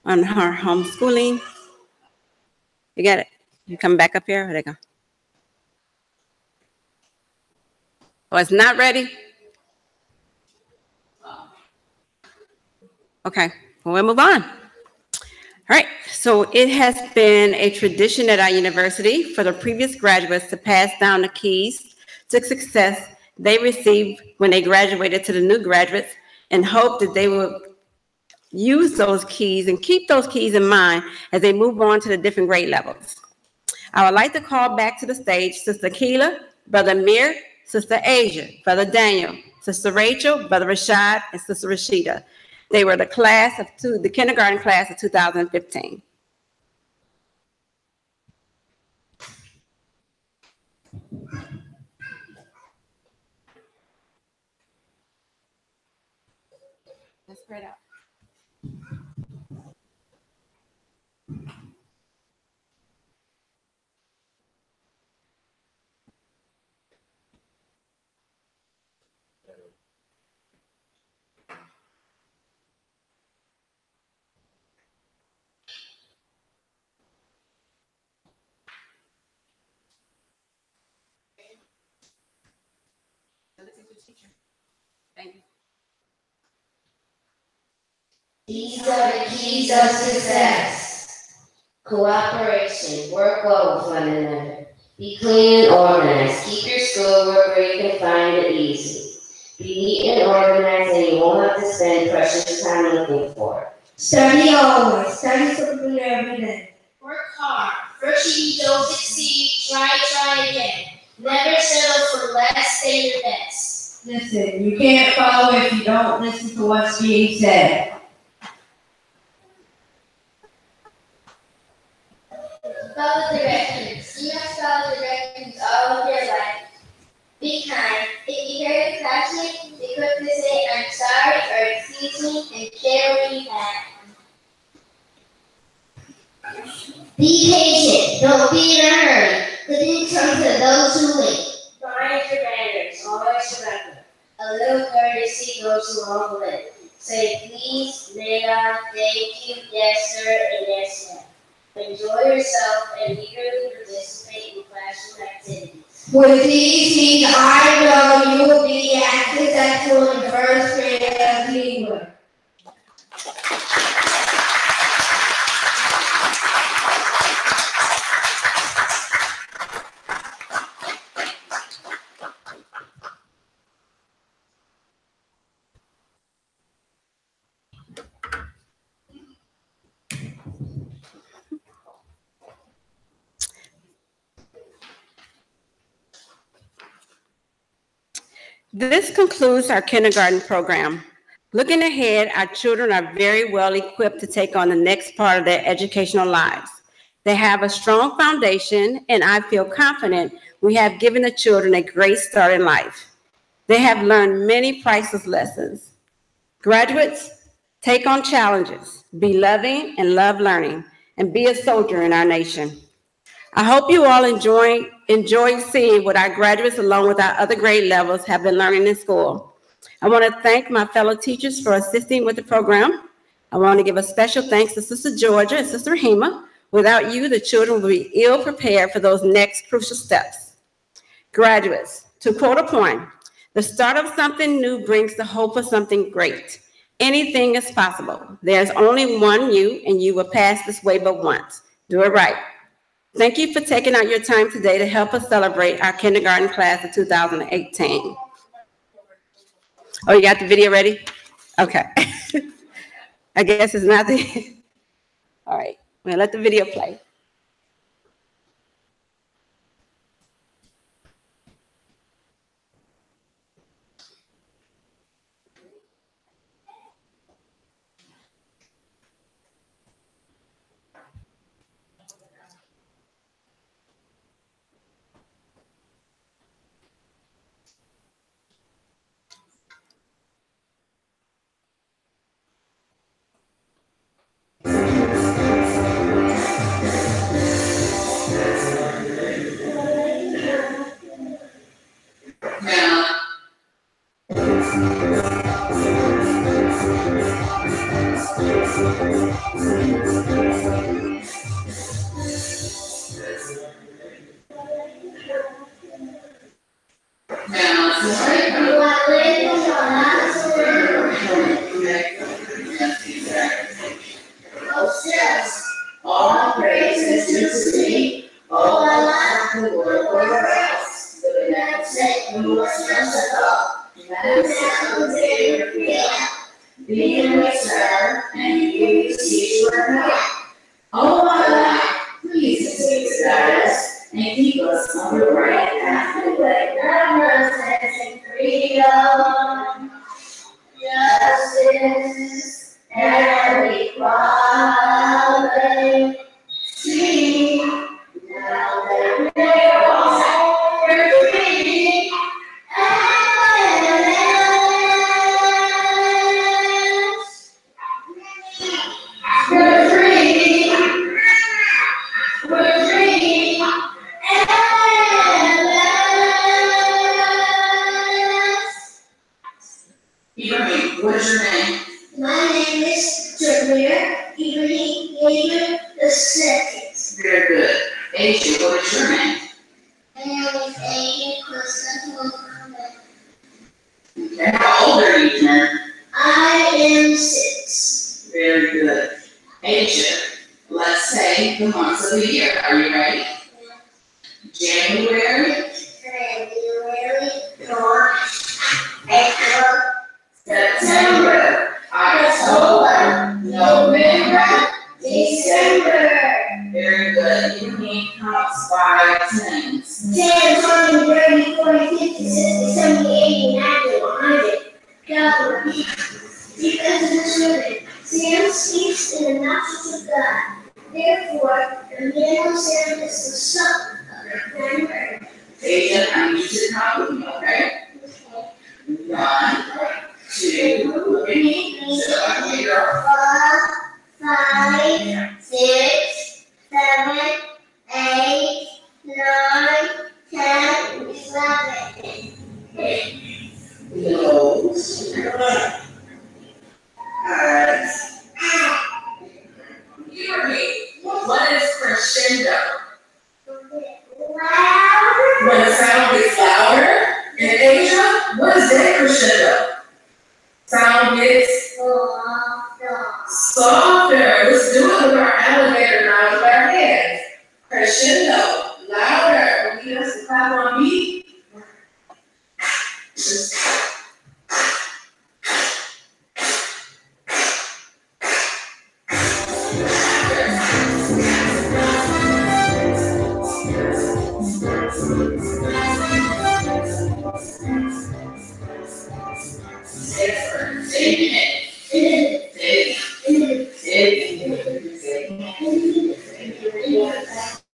[SPEAKER 4] on her homeschooling. You got it? You come back up here? There you go. Oh, it's not ready? Okay, well, we'll move on. All right, so it has been a tradition at our university for the previous graduates to pass down the keys to success they received when they graduated to the new graduates and hope that they will use those keys and keep those keys in mind as they move on to the different grade levels. I would like to call back to the stage Sister Keela, Brother Mir, Sister Asia, Brother Daniel, Sister Rachel, Brother Rashad, and Sister Rashida. They were the kindergarten class of 2015. Let's spread out. Thank you.
[SPEAKER 3] These are the keys of success. Cooperation. Work well with one another. Be clean and organized. Keep your schoolwork where you can find it easy. Be neat and organized, and you won't have to spend precious time looking for it.
[SPEAKER 6] Study always. Study something every day.
[SPEAKER 3] Work hard. First you don't succeed, try again. Never settle for less than your best.
[SPEAKER 6] Listen, you can't follow if you don't listen to what's being said.
[SPEAKER 3] Follow directions. You must follow directions all of your life. Be kind. If you hear your classmate, be quick to say, I'm sorry or excuse me, and share what you have. Be patient. Don't be in a hurry. Good things come to those who wait. Mind your manners. Always remember. A little courtesy goes a long way. Say please, madam, thank you, yes sir, and yes ma'am. Enjoy yourself and eagerly participate in classroom activities.
[SPEAKER 6] With these keys, I know you will be as successful in first grade as we were.
[SPEAKER 4] This concludes our kindergarten program. Looking ahead, our children are very well equipped to take on the next part of their educational lives. They have a strong foundation, and I feel confident we have given the children a great start in life. They have learned many priceless lessons. Graduates, take on challenges, be loving and love learning, and be a soldier in our nation. I hope you all enjoy seeing what our graduates, along with our other grade levels, have been learning in school. I want to thank my fellow teachers for assisting with the program. I want to give a special thanks to Sister Georgia and Sister Hema. Without you, the children will be ill prepared for those next crucial steps. Graduates, to quote a poem, the start of something new brings the hope of something great. Anything is possible. There's only one you, and you will pass this way but once. Do it right. Thank you for taking out your time today to help us celebrate our kindergarten class of 2018. Oh, you got the video ready? Okay. I guess it's not the, all right, we'll let the video play.
[SPEAKER 6] All praises to thee, all my life, the Lord else. The United States, the Lord stands above. United States, be in return, and you receive your help. All my life, please please guide us, and keep us on the right path of the way. Justice and freedom, justice and equality. See, now that they're all free, we're free, we're free, and Ibrahim, what's your name? My name is Javier Ibrahim Yeager II. Very good. Asia, what is your name? My name is Asia Constantine Mohammed. Okay, how old are you, Jen? I am 6. Very good. Asia, let's say the months of the year. Are you ready? January, February, March, April, September, October, November, December. Very good. You can count by tens. 10, 20, 30, 40, 50, 60, 70, 80, 90, 100. Go. Because of the children, Sam speaks in the mouth of God. Therefore, the middle Sam is the son of the primary. Asia, I need you to count with me, okay? 1, 2, look at me. So I can hear. 4, 5, 6, 7, 8, 9, 10, 11. Nose. Eyes. Hear me. What is crescendo? Louder. When the sound gets louder. In Asia, what is that crescendo? Sound gets softer. Let's do it with our alligator now with our hands. Crescendo. Louder. You need us to clap on me.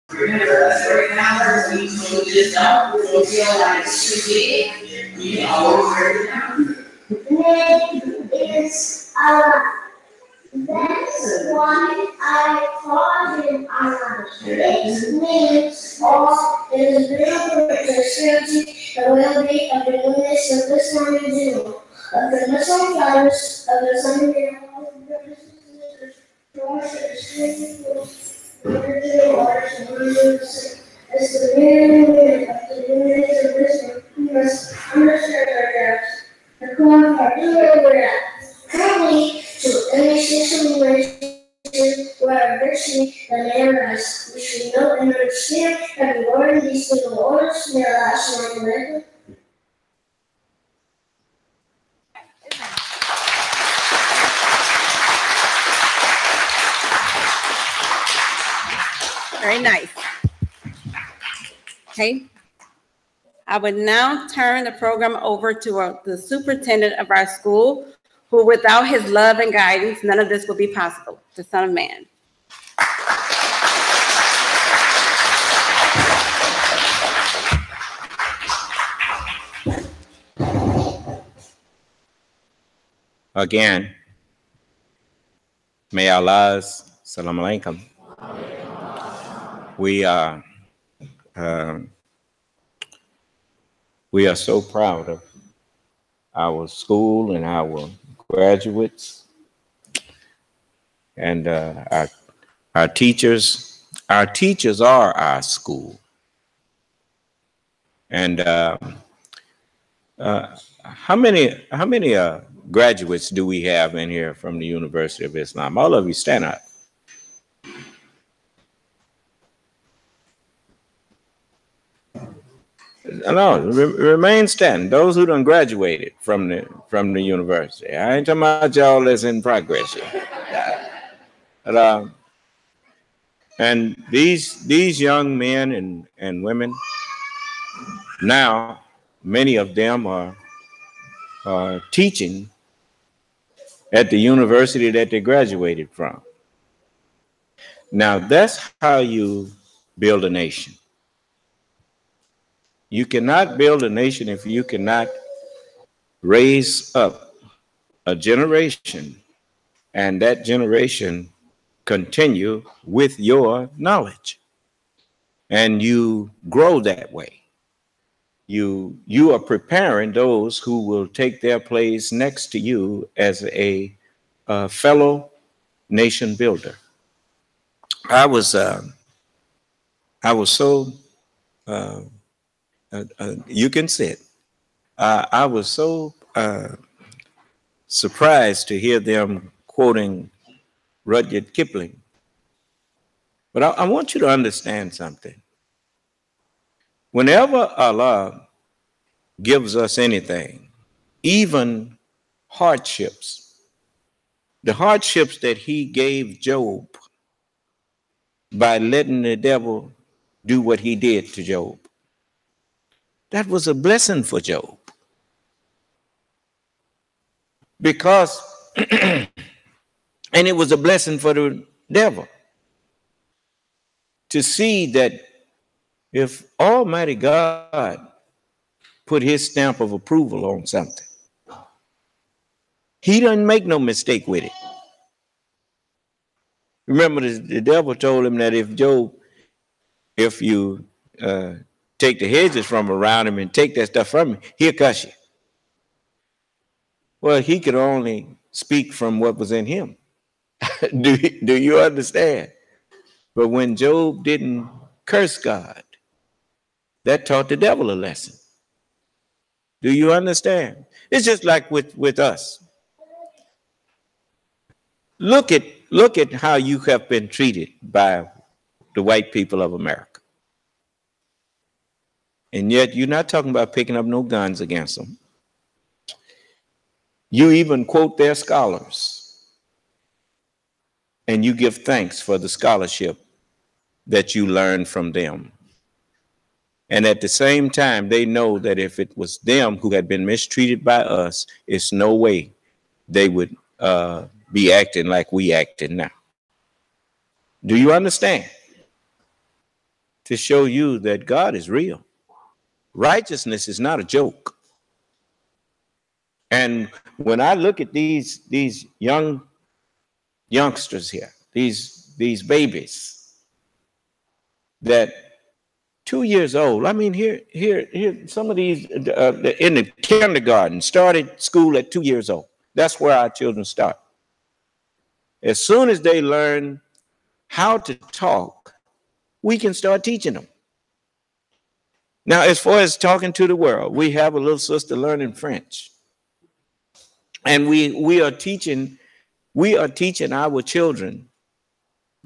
[SPEAKER 6] Remember, right now, we just don't feel like it's too big. We always write it down. Name is Allah. That's why I call him Allah. It means all is beautiful prosperity, the well-being of the goodness of this one in general, of the Muslim flowers, of the sun of the as the meaning of the goodness of this one, we must understand ourselves. The corn are delivered currently to initiation where virtually the narrows, which we know and understand, have been learned these single orders in their last 9 record.
[SPEAKER 4] Very nice. Okay. I would now turn the program over to the superintendent of our school, who without his love and guidance, none of this would be possible, the Son of Man.
[SPEAKER 8] Again, may Allah's salam alaikum. We are so proud of our school and our graduates. And our teachers are our school. And how many graduates do we have in here from the University of Islam? All of you stand up. No, remain standing. Those who done graduated from the university. I ain't talking about y'all that's in progress yet. But, and these young men and women, now many of them are teaching at the university that they graduated from. Now that's how you build a nation. You cannot build a nation if you cannot raise up a generation and that generation continue with your knowledge. And you grow that way. You are preparing those who will take their place next to you as a fellow nation builder. I was so you can sit. I was so surprised to hear them quoting Rudyard Kipling. But I want you to understand something. Whenever Allah gives us anything, even hardships, the hardships that he gave Job by letting the devil do what he did to Job, that was a blessing for Job. Because, and it was a blessing for the devil to see that if Almighty God put his stamp of approval on something, he doesn't make no mistake with it. Remember, the devil told him that if you take the hedges from around him and take that stuff from him, he'll cuss you. Well, he could only speak from what was in him. Do you understand? But when Job didn't curse God, that taught the devil a lesson. Do you understand? It's just like with us. Look at how you have been treated by the white people of America. And yet you're not talking about picking up no guns against them. You even quote their scholars. And you give thanks for the scholarship that you learned from them. And at the same time, they know that if it was them who had been mistreated by us, it's no way they would be acting like we acting now. Do you understand? To show you that God is real. Righteousness is not a joke. And when I look at these youngsters here, these babies that 2 years old, I mean, here some of these in the kindergarten started school at 2 years old. That's where our children start. As soon as they learn how to talk, we can start teaching them. Now, as far as talking to the world, we have a little sister learning French. And we are teaching our children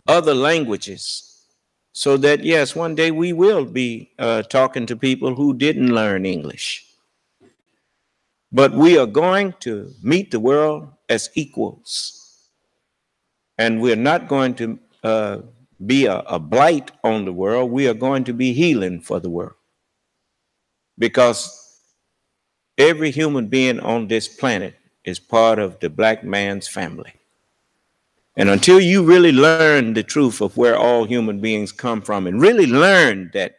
[SPEAKER 8] other languages so that, yes, one day we will be talking to people who didn't learn English. But we are going to meet the world as equals. And we're not going to be a blight on the world. We are going to be healing for the world. Because every human being on this planet is part of the black man's family. And until you really learn the truth of where all human beings come from and really learn that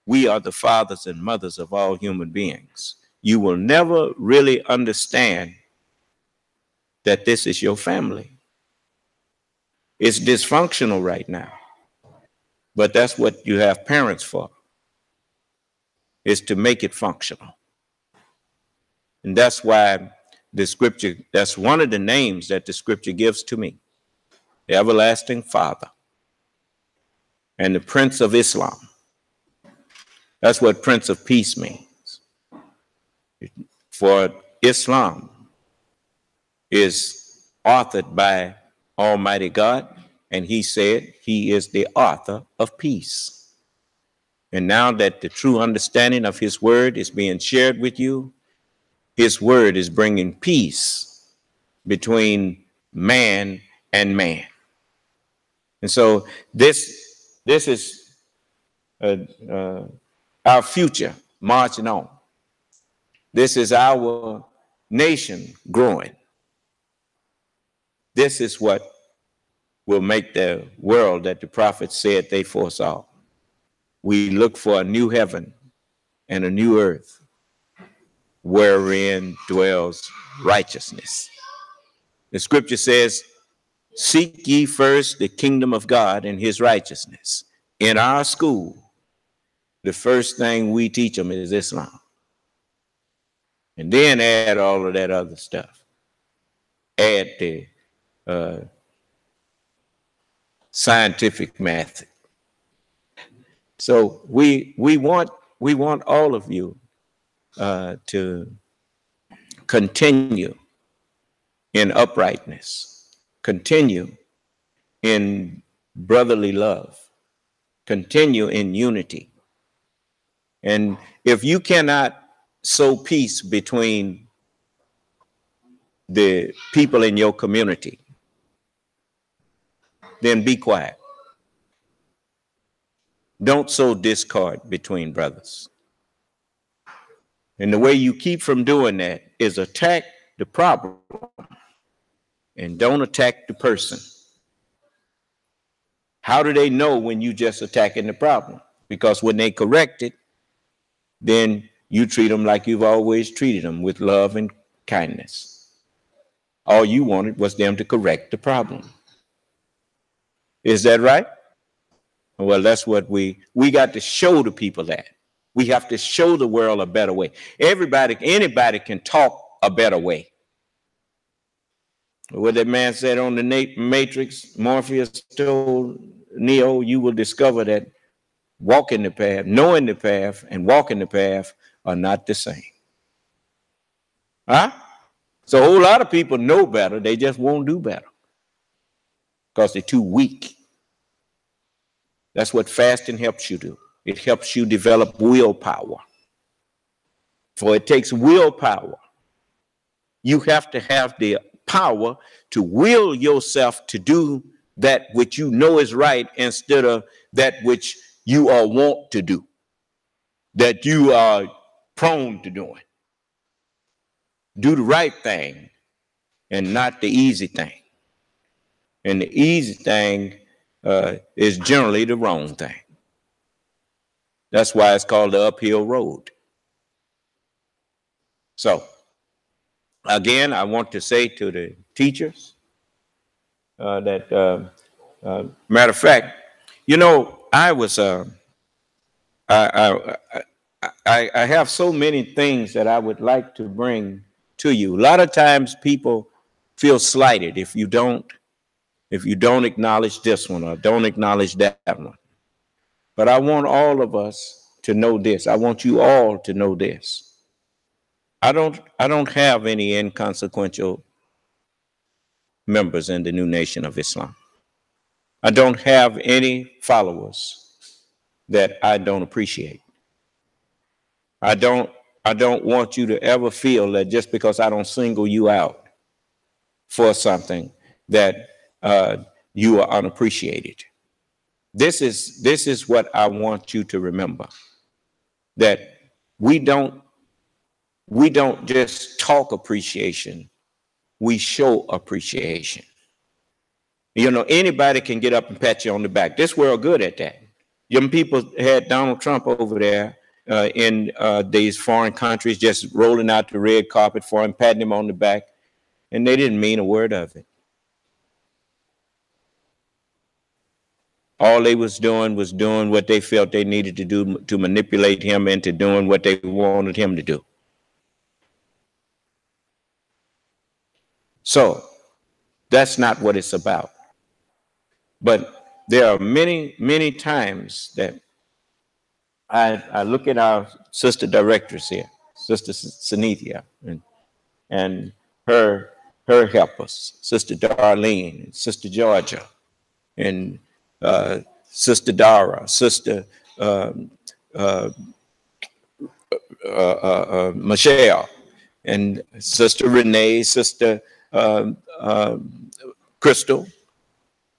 [SPEAKER 8] we are the fathers and mothers of all human beings, you will never really understand that this is your family. It's dysfunctional right now, but that's what you have parents for, is to make it functional. And that's why the scripture, that's one of the names that the scripture gives to me. the everlasting Father, and the Prince of Islam. That's what Prince of Peace means. For Islam is authored by Almighty God, and he said he is the author of peace. And now that the true understanding of his word is being shared with you, his word is bringing peace between man and man. And so this is our future marching on. This is our nation growing. This is what will make the world that the prophets said they foresaw. We look for a new heaven and a new earth wherein dwells righteousness. The scripture says, seek ye first the kingdom of God and his righteousness. In our school, the first thing we teach them is Islam. And then add all of that other stuff. Add the scientific method. So we want all of you to continue in uprightness, continue in brotherly love, continue in unity. And if you cannot sow peace between the people in your community, then be quiet. Don't sow discord between brothers. And the way you keep from doing that is attack the problem and don't attack the person. How do they know when you just attacking the problem? Because when they correct it, then you treat them like you've always treated them, with love and kindness. All you wanted was them to correct the problem. Is that right? Well, that's what we got to show the people that. We have to show the world a better way. Anybody can talk a better way. What that man said on the Matrix, Morpheus told Neo, you will discover that walking the path, knowing the path, and walking the path are not the same. Huh? So a whole lot of people know better, they just won't do better because they're too weak. That's what fasting helps you do. It helps you develop willpower. For it takes willpower. You have to have the power to will yourself to do that which you know is right instead of that which you are wont to do, that you are prone to doing. Do the right thing and not the easy thing. And the easy thing is generally the wrong thing. That's why it's called the uphill road. So, again, I want to say to the teachers that, matter of fact, you know, I have so many things that I would like to bring to you. A lot of times people feel slighted if you don't acknowledge this one or don't acknowledge that one. But I want all of us to know this. I want you all to know this. I don't have any inconsequential members in the new nation of Islam. I don't have any followers that I don't appreciate. I don't want you to ever feel that just because I don't single you out for something that you are unappreciated. This is what I want you to remember, that we don't just talk appreciation, we show appreciation. You know, anybody can get up and pat you on the back. This world good at that. Young people had Donald Trump over there in these foreign countries just rolling out the red carpet for him, patting him on the back, and they didn't mean a word of it. All they was doing what they felt they needed to do to manipulate him into doing what they wanted him to do. So that's not what it's about. But there are many, many times that I look at our sister directors here, Sister Sunithia, and her helpers, Sister Darlene, Sister Georgia, and Sister Dara, Sister um, uh, Michelle, and Sister Renee, Sister Crystal,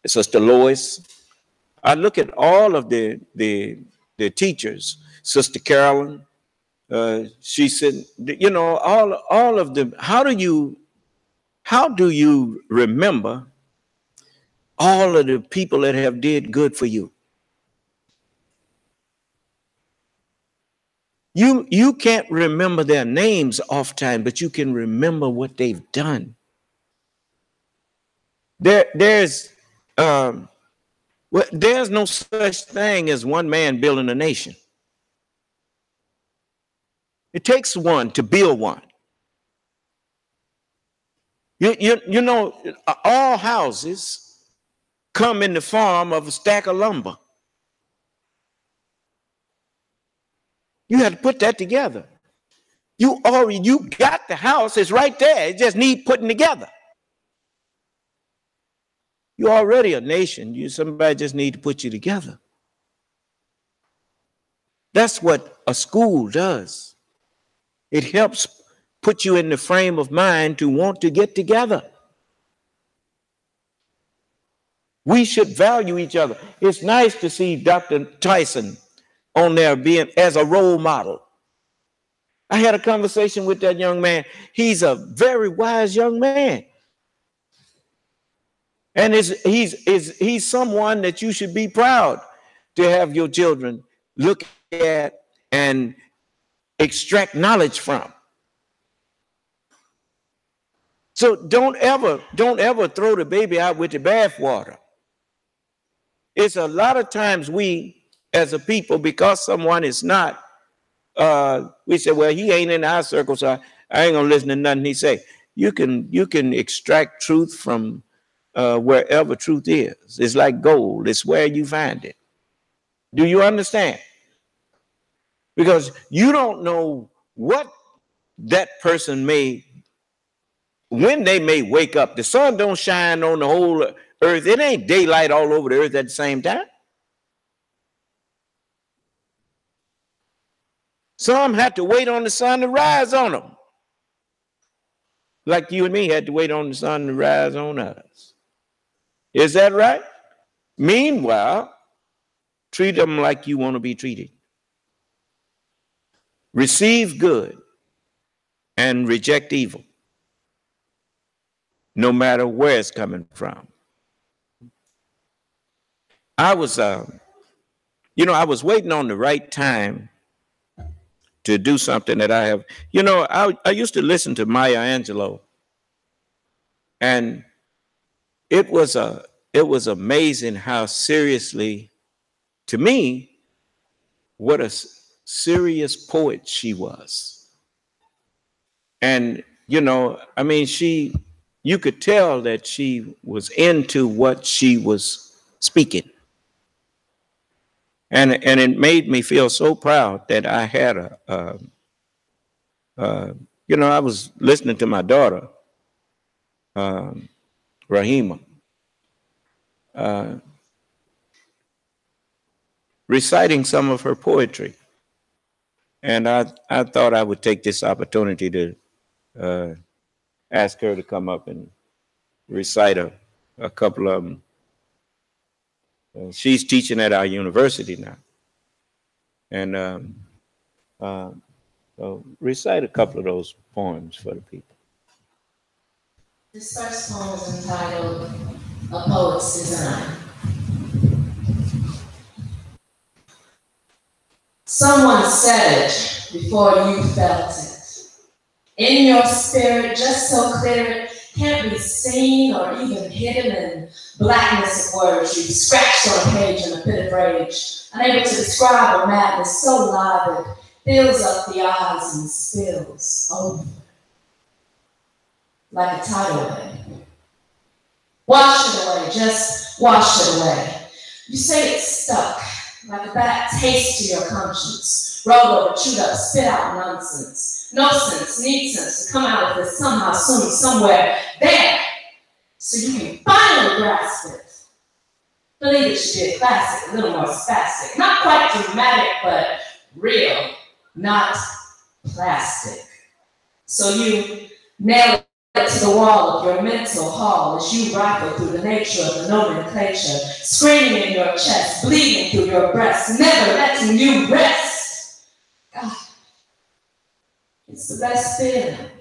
[SPEAKER 8] Sister Lois. I look at all of the teachers, Sister Carolyn. She said, you know, all of them. How do you remember all of the people that have did good for you? You can't remember their names off time, but you can remember what they've done. There's no such thing as one man building a nation. It takes one to build one. You know, all houses come in the form of a stack of lumber. You have to put that together. You got the house, it's right there. It just needs putting together. You're already a nation. Somebody just need to put you together. That's what a school does. It helps put you in the frame of mind to want to get together. We should value each other. It's nice to see Dr. Tyson on there being as a role model. I had a conversation with that young man. He's a very wise young man. And he's someone that you should be proud to have your children look at and extract knowledge from. So don't ever throw the baby out with the bathwater. It's a lot of times we as a people, because someone is not, we say, well, he ain't in our circle, so I ain't gonna listen to nothing he say. You can extract truth from wherever truth is. It's like gold. It's where you find it. Do you understand? Because you don't know what that person when they may wake up. The sun don't shine on the whole earth. It ain't daylight all over the earth at the same time. Some have to wait on the sun to rise on them. Like you and me had to wait on the sun to rise on us. Is that right? Meanwhile, treat them like you want to be treated. Receive good and reject evil, no matter where it's coming from. I was waiting on the right time to do something that I have. I used to listen to Maya Angelou, and it was amazing how seriously, to me, what a serious poet she was. And you could tell that she was into what she was speaking. And it made me feel so proud that I had I was listening to my daughter, Rahima, reciting some of her poetry. And I thought I would take this opportunity to ask her to come up and recite a couple of them. She's teaching at our university now. And so recite a couple of those poems for the people.
[SPEAKER 6] This first poem is entitled A Poet's Design. Someone said it before you felt it. In your spirit, just so clear it can't be seen or even hidden in blackness of words you've scratched on a page in a pit of rage, unable to describe a madness so live it fills up the eyes and spills over like a tidal wave. Wash it away, just wash it away. You say it's stuck, like a bad taste to your conscience. Rolled over, chewed up, spit out nonsense. No sense, need sense to come out of this somehow, soon, somewhere, there, so you can finally grasp it. Believe it should be a classic, a little more spastic. Not quite dramatic, but real, not plastic. So you nail it to the wall of your mental hall as you rifle through the nature of the nomenclature, screaming in your chest, bleeding through your breast, never letting you rest. God, it's the best feeling.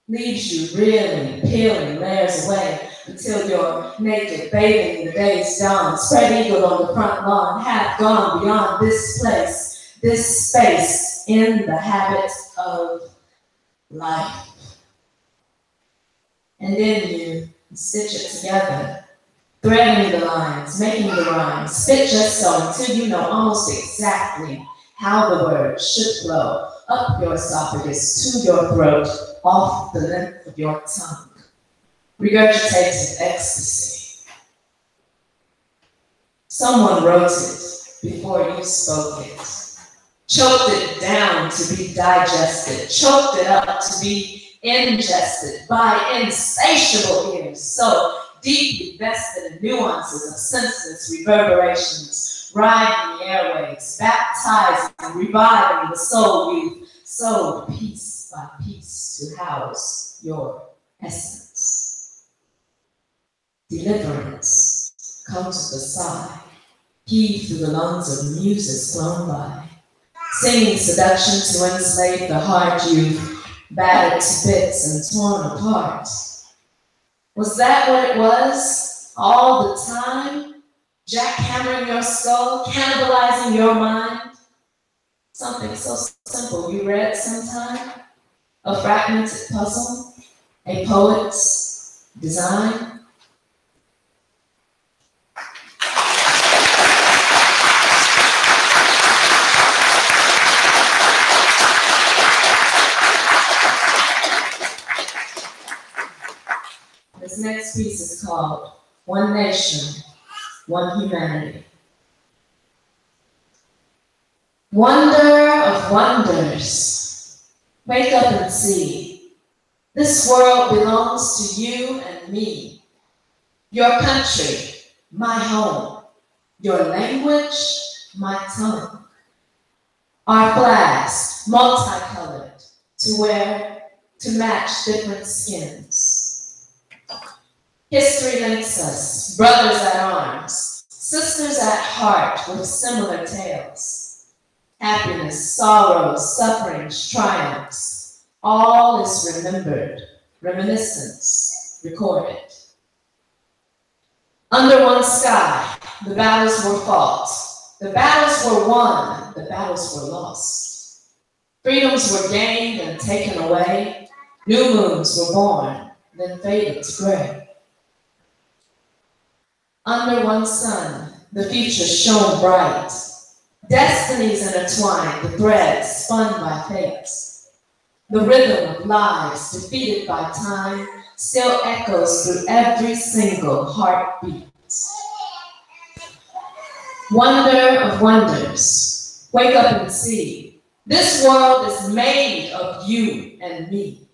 [SPEAKER 6] Leaves you reeling, peeling layers away until you're naked, bathing in the day's dawn, spread eagled on the front lawn, half gone beyond this place, this space, in the habit of life. And then you stitch it together, threading the lines, making the rhymes, spit just so until you know almost exactly how the words should flow up your esophagus, to your throat, off the length of your tongue. Regurgitated ecstasy. Someone wrote it before you spoke it. Choked it down to be digested. Choked it up to be ingested by insatiable ears. So deeply vested in nuances of senseless reverberations, riding the airwaves, baptizing, reviving the soul you've sowed piece by piece to house your essence. Deliverance comes with a sigh, heaved through the lungs of muses flown by, singing seduction to enslave the heart you've battered to bits and torn apart. Was that what it was all the time? Jackhammering your skull, cannibalizing your mind? Something so simple you read sometime? A fragmented puzzle? A poet's design? This next piece is called One Nation, One Humanity. Wonder of wonders, wake up and see. This world belongs to you and me. Your country, my home. Your language, my tongue. Our flags, multicolored, to wear, to match different skins. History links us, brothers at arms, sisters at heart with similar tales. Happiness, sorrows, sufferings, triumphs, all is remembered, reminiscence, recorded. Under one sky, the battles were fought, the battles were won, the battles were lost. Freedoms were gained and taken away, new moons were born, then faded to gray. Under one sun, the future shone bright. Destinies intertwined, the threads spun by fate. The rhythm of lives defeated by time still echoes through every single heartbeat. Wonder of wonders, wake up and see. This world is made of you and me.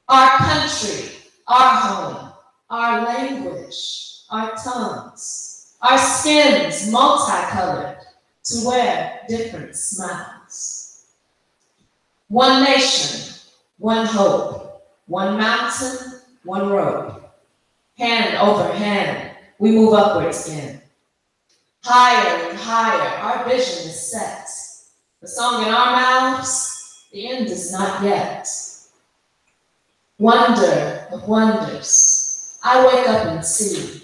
[SPEAKER 6] Our country, our home, our language, our tongues, our skins multicolored, to wear different smiles. One nation, one hope, one mountain, one road. Hand over hand, we move upwards again. Higher and higher, our vision is set. The song in our mouths, the end is not yet. Wonder of wonders, I wake up and see.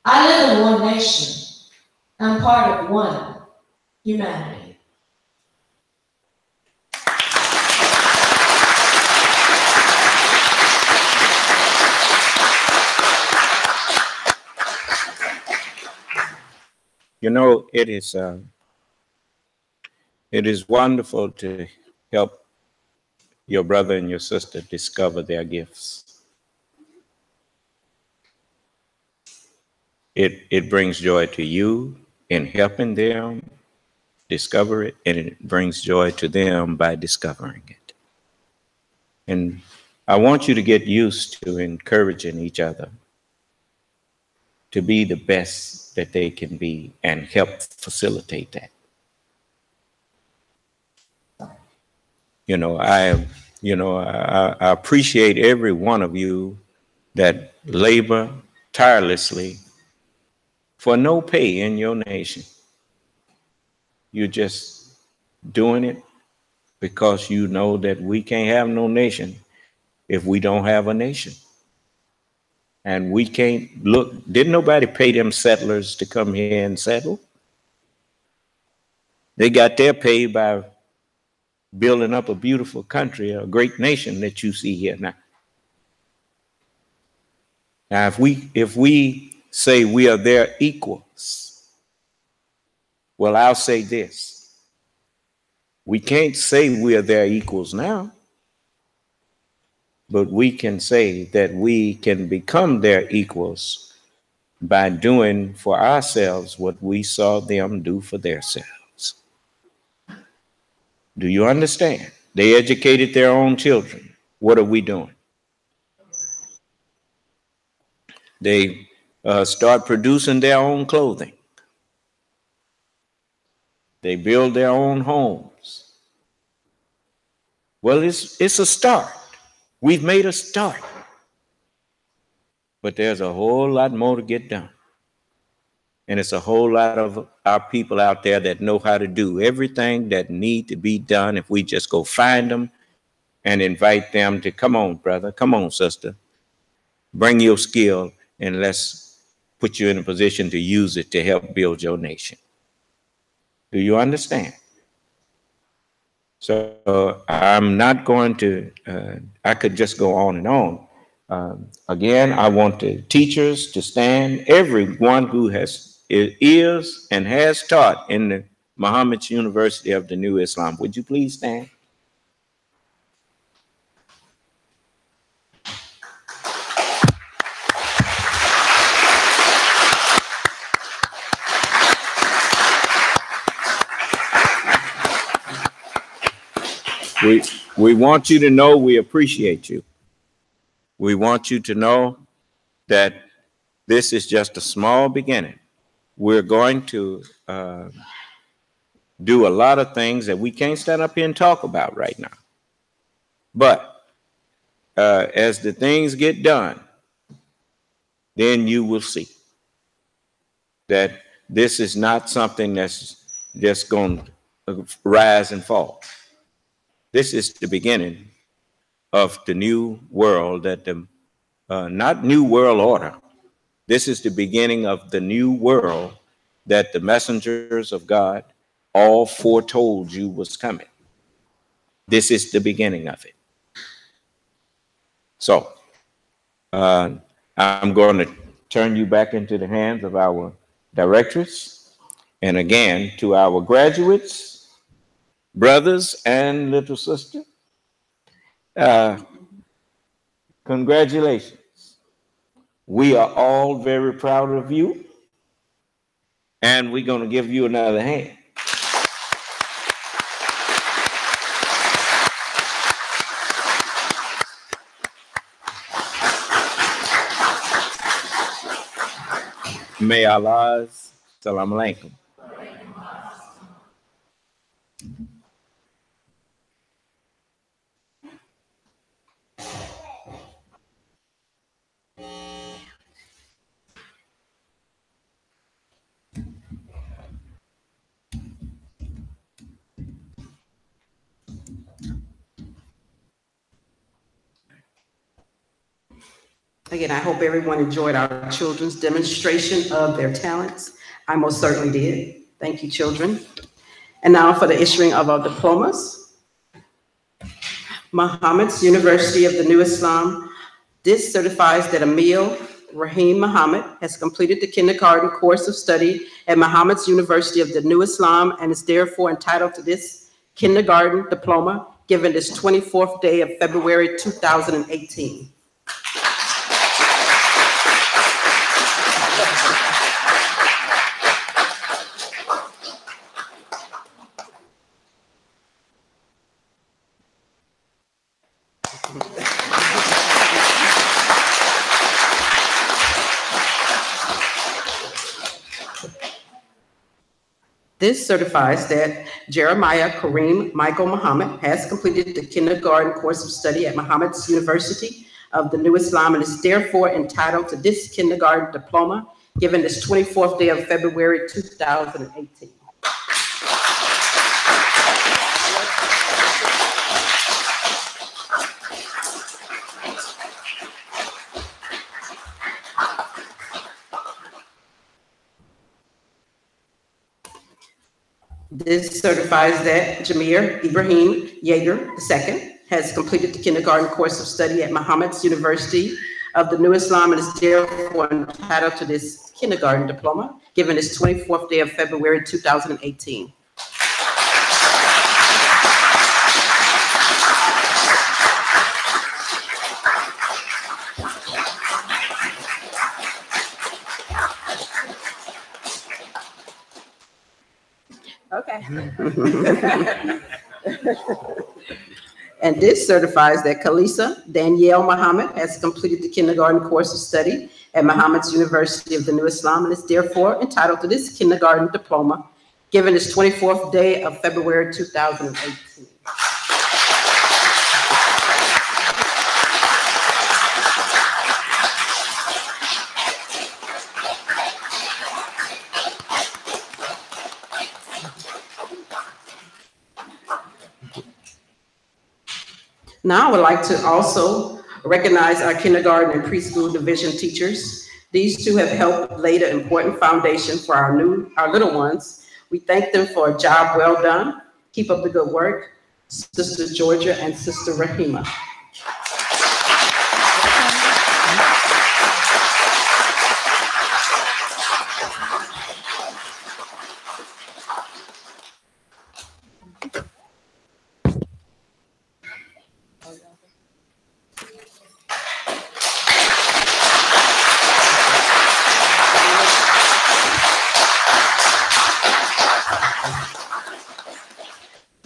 [SPEAKER 6] I live in one nation. I'm part of one humanity.
[SPEAKER 8] You know, it is wonderful to help your brother and your sister discover their gifts. It brings joy to you in helping them discover it, and it brings joy to them by discovering it. And I want you to get used to encouraging each other to be the best that they can be and help facilitate that. I appreciate every one of you that labor tirelessly for no pay in your nation. You're just doing it because you know that we can't have no nation if we don't have a nation. And we can't look, didn't nobody pay them settlers to come here and settle? They got their pay by building up a beautiful country, a great nation that you see here now. Now, if we say we are their equals, well, I'll say this. We can't say we are their equals now, but we can say that we can become their equals by doing for ourselves what we saw them do for themselves. Do you understand? They educated their own children. What are we doing? They start producing their own clothing. They build their own homes. Well, it's a start. We've made a start. But there's a whole lot more to get done. And it's a whole lot of our people out there that know how to do everything that need to be done if we just go find them and invite them to, come on, brother, come on, sister, bring your skill and let's put you in a position to use it to help build your nation. Do you understand? So I'm not going to, I could just go on and on. Again, I want the teachers to stand, everyone who is and has taught in the Muhammad's University of the New Islam. Would you please stand? We want you to know we appreciate you. We want you to know that this is just a small beginning. We're going to do a lot of things that we can't stand up here and talk about right now. But as the things get done, then you will see that this is not something that's just going to rise and fall. This is the beginning of the new world, that the not new world order. This is the beginning of the new world that the messengers of God all foretold you was coming. This is the beginning of it. So I'm going to turn you back into the hands of our directress, and again to our graduates, brothers and little sister. Congratulations. We are all very proud of you, and we're going to give you another hand. May Allah's salam alaikum.
[SPEAKER 2] Again, I hope everyone enjoyed our children's demonstration of their talents. I most certainly did. Thank you, children. And now for the issuing of our diplomas. Muhammad's University of the New Islam. This certifies that Emil Rahim Muhammad has completed the kindergarten course of study at Muhammad's University of the New Islam and is therefore entitled to this kindergarten diploma given this 24th day of February 2018. This certifies that Jeremiah Kareem Michael Muhammad has completed the kindergarten course of study at Muhammad's University of the New Islam and is therefore entitled to this kindergarten diploma given this 24th day of February 2018. This certifies that Jameer Ibrahim Yeager II has completed the kindergarten course of study at Muhammad's University of the New Islam and is therefore entitled to this kindergarten diploma given this 24th day of February 2018. Okay. And this certifies that Kalisa Danielle Muhammad has completed the kindergarten course of study at Muhammad's University of the New Islam and is therefore entitled to this kindergarten diploma given this 24th day of February 2018. Now I would like to also recognize our kindergarten and preschool division teachers. These two have helped lay the important foundation for our little ones. We thank them for a job well done. Keep up the good work, Sister Georgia and Sister Rahima.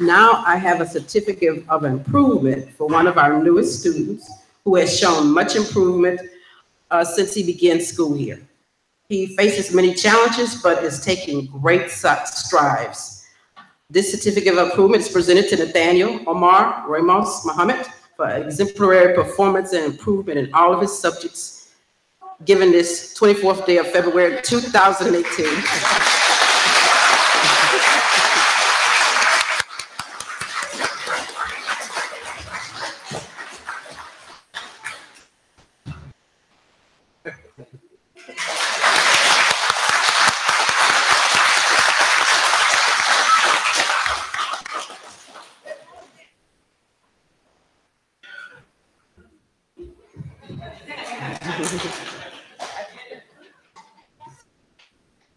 [SPEAKER 2] Now I have a certificate of improvement for one of our newest students who has shown much improvement since he began school here. He faces many challenges, but is taking great strides. This certificate of improvement is presented to Nathaniel Omar Ramos Muhammad for exemplary performance and improvement in all of his subjects, given this 24th day of February 2018.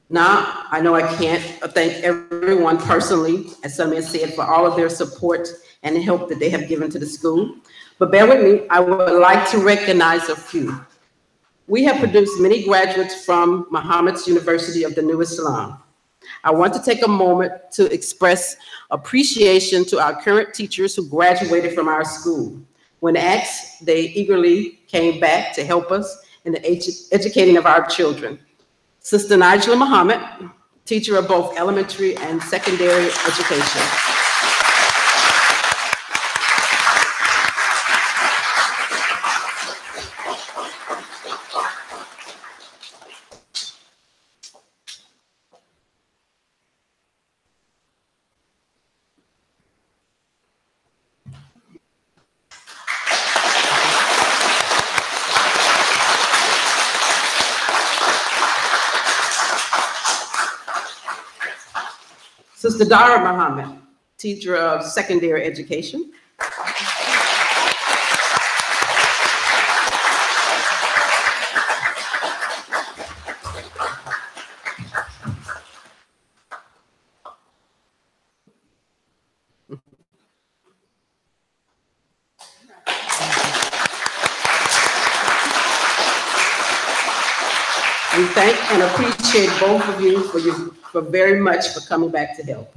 [SPEAKER 2] Now, I know I can't thank everyone personally, as some have said, for all of their support and the help that they have given to the school. But bear with me, I would like to recognize a few. We have produced many graduates from Muhammad's University of the New Islam. I want to take a moment to express appreciation to our current teachers who graduated from our school. When asked, they eagerly came back to help us in the educating of our children. Sister Nigella Muhammad, teacher of both elementary and secondary education. Sister Dara Muhammad, teacher of secondary education. We thank and appreciate both of you for very much for coming back to help.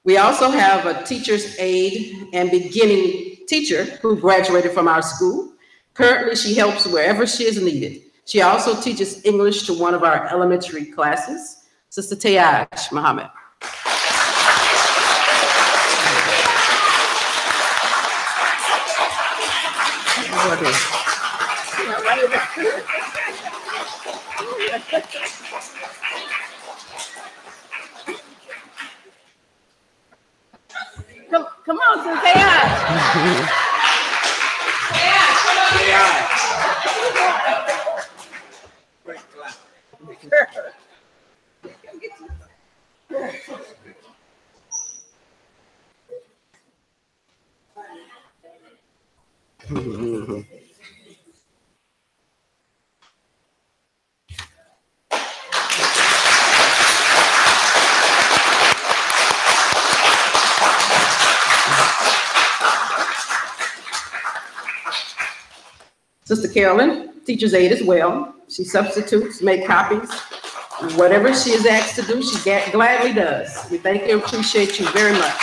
[SPEAKER 2] We also have a teacher's aide and beginning teacher who graduated from our school. Currently, she helps wherever she is needed. She also teaches English to one of our elementary classes. Sister Tayash Muhammad.
[SPEAKER 4] Come on, Sister Tayash.
[SPEAKER 2] Sister Carolyn, teacher's aide as well. She substitutes, make copies. Whatever she is asked to do, she gladly does. We thank you and appreciate you very much.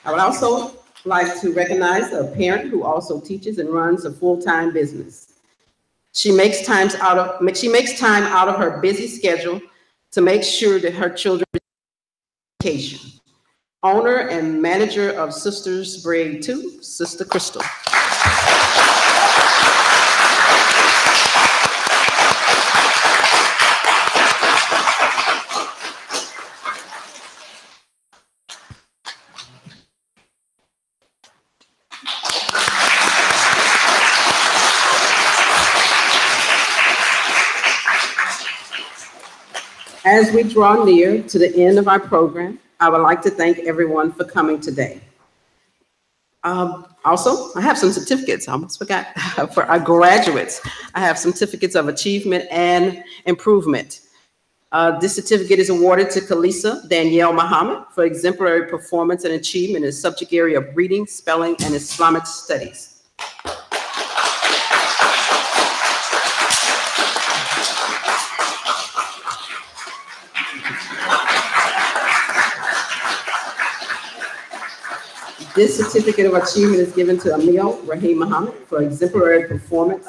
[SPEAKER 2] I would also like to recognize a parent who also teaches and runs a full-time business. She makes time out of her busy schedule to make sure that her children receive education. Owner and manager of Sisters Braid 2, Sister Crystal. As we draw near to the end of our program, I would like to thank everyone for coming today. Also, I have some certificates, I almost forgot, for our graduates. I have some certificates of achievement and improvement. This certificate is awarded to Kalisa Danielle Muhammad for exemplary performance and achievement in the subject area of reading, spelling, and Islamic studies. This certificate of achievement is given to Emil Rahim Muhammad for exemplary performance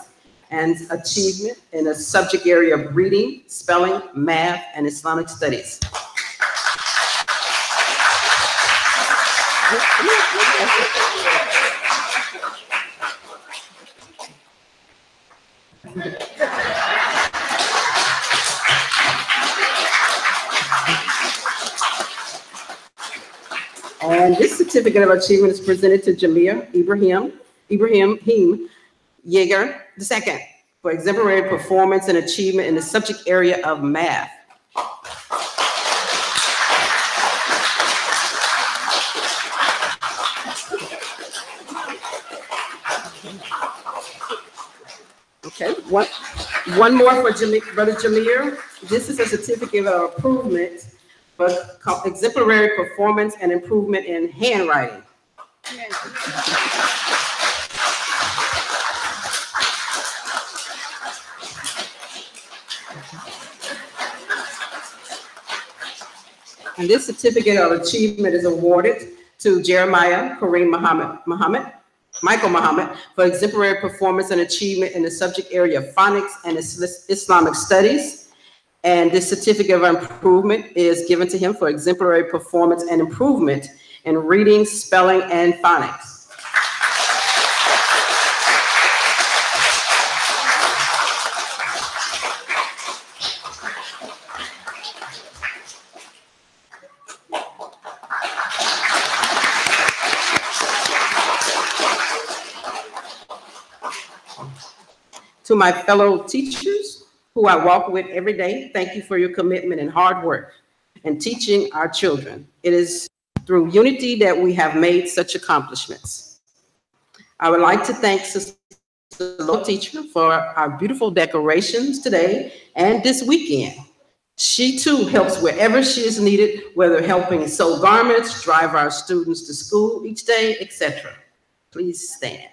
[SPEAKER 2] and achievement in a subject area of reading, spelling, math, and Islamic studies. And this certificate of achievement is presented to Jamir Ibrahim Yeager II for exemplary performance and achievement in the subject area of math. Okay, one more for Brother Jamir. This is a certificate of improvement for exemplary performance and improvement in handwriting. And this certificate of achievement is awarded to Jeremiah Kareem Michael Muhammad for exemplary performance and achievement in the subject area of phonics and Islamic studies. And this certificate of improvement is given to him for exemplary performance and improvement in reading, spelling, and phonics. To my fellow teachers who I walk with every day, thank you for your commitment and hard work in teaching our children. It is through unity that we have made such accomplishments. I would like to thank Sister Local teacher for our beautiful decorations today and this weekend. She too helps wherever she is needed, whether helping sew garments, drive our students to school each day, etc. Please stand.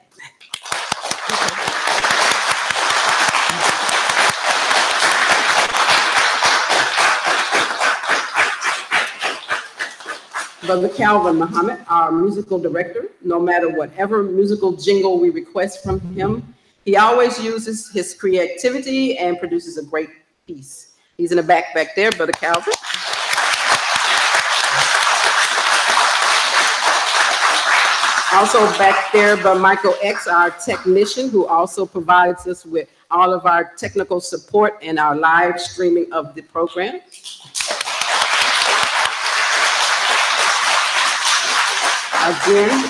[SPEAKER 2] Brother Calvin Muhammad, our musical director, no matter whatever musical jingle we request from him, he always uses his creativity and produces a great piece. He's in the back there, Brother Calvin. Also back there, Brother Michael X, our technician, who also provides us with all of our technical support and our live streaming of the program. Again.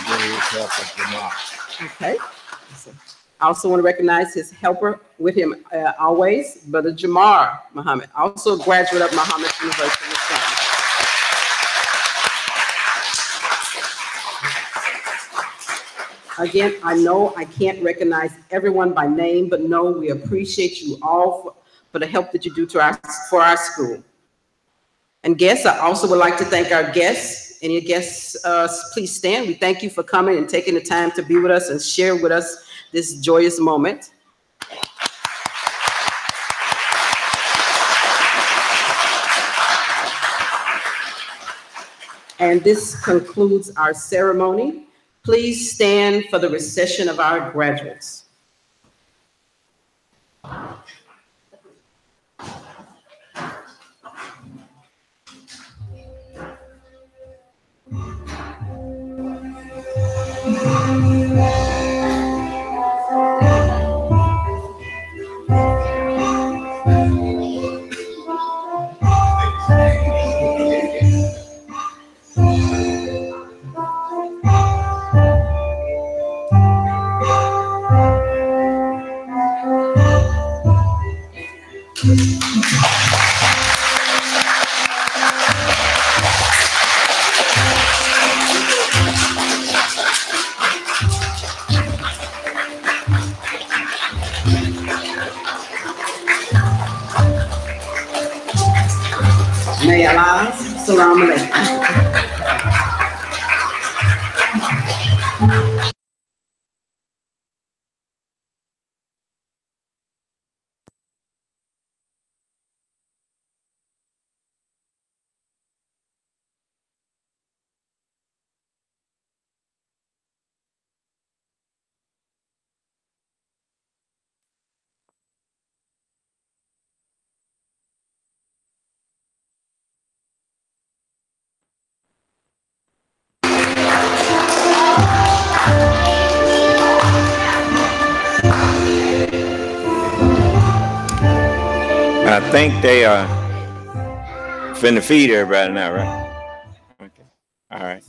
[SPEAKER 2] Okay. I also want to recognize his helper with him always, Brother Jamar Muhammad, also a graduate of Muhammad University. Again, I know I can't recognize everyone by name, but know we appreciate you all for the help that you do for our school. And guests, I also would like to thank our guests. Any guests, please stand. We thank you for coming and taking the time to be with us and share with us this joyous moment. And this concludes our ceremony. Please stand for the recession of our graduates. May Allah, Assalamu alaikum.
[SPEAKER 8] I think they are finna feed everybody now, right? Okay. All right.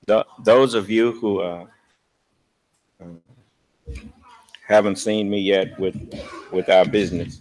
[SPEAKER 8] So, those of you who haven't seen me yet with our business,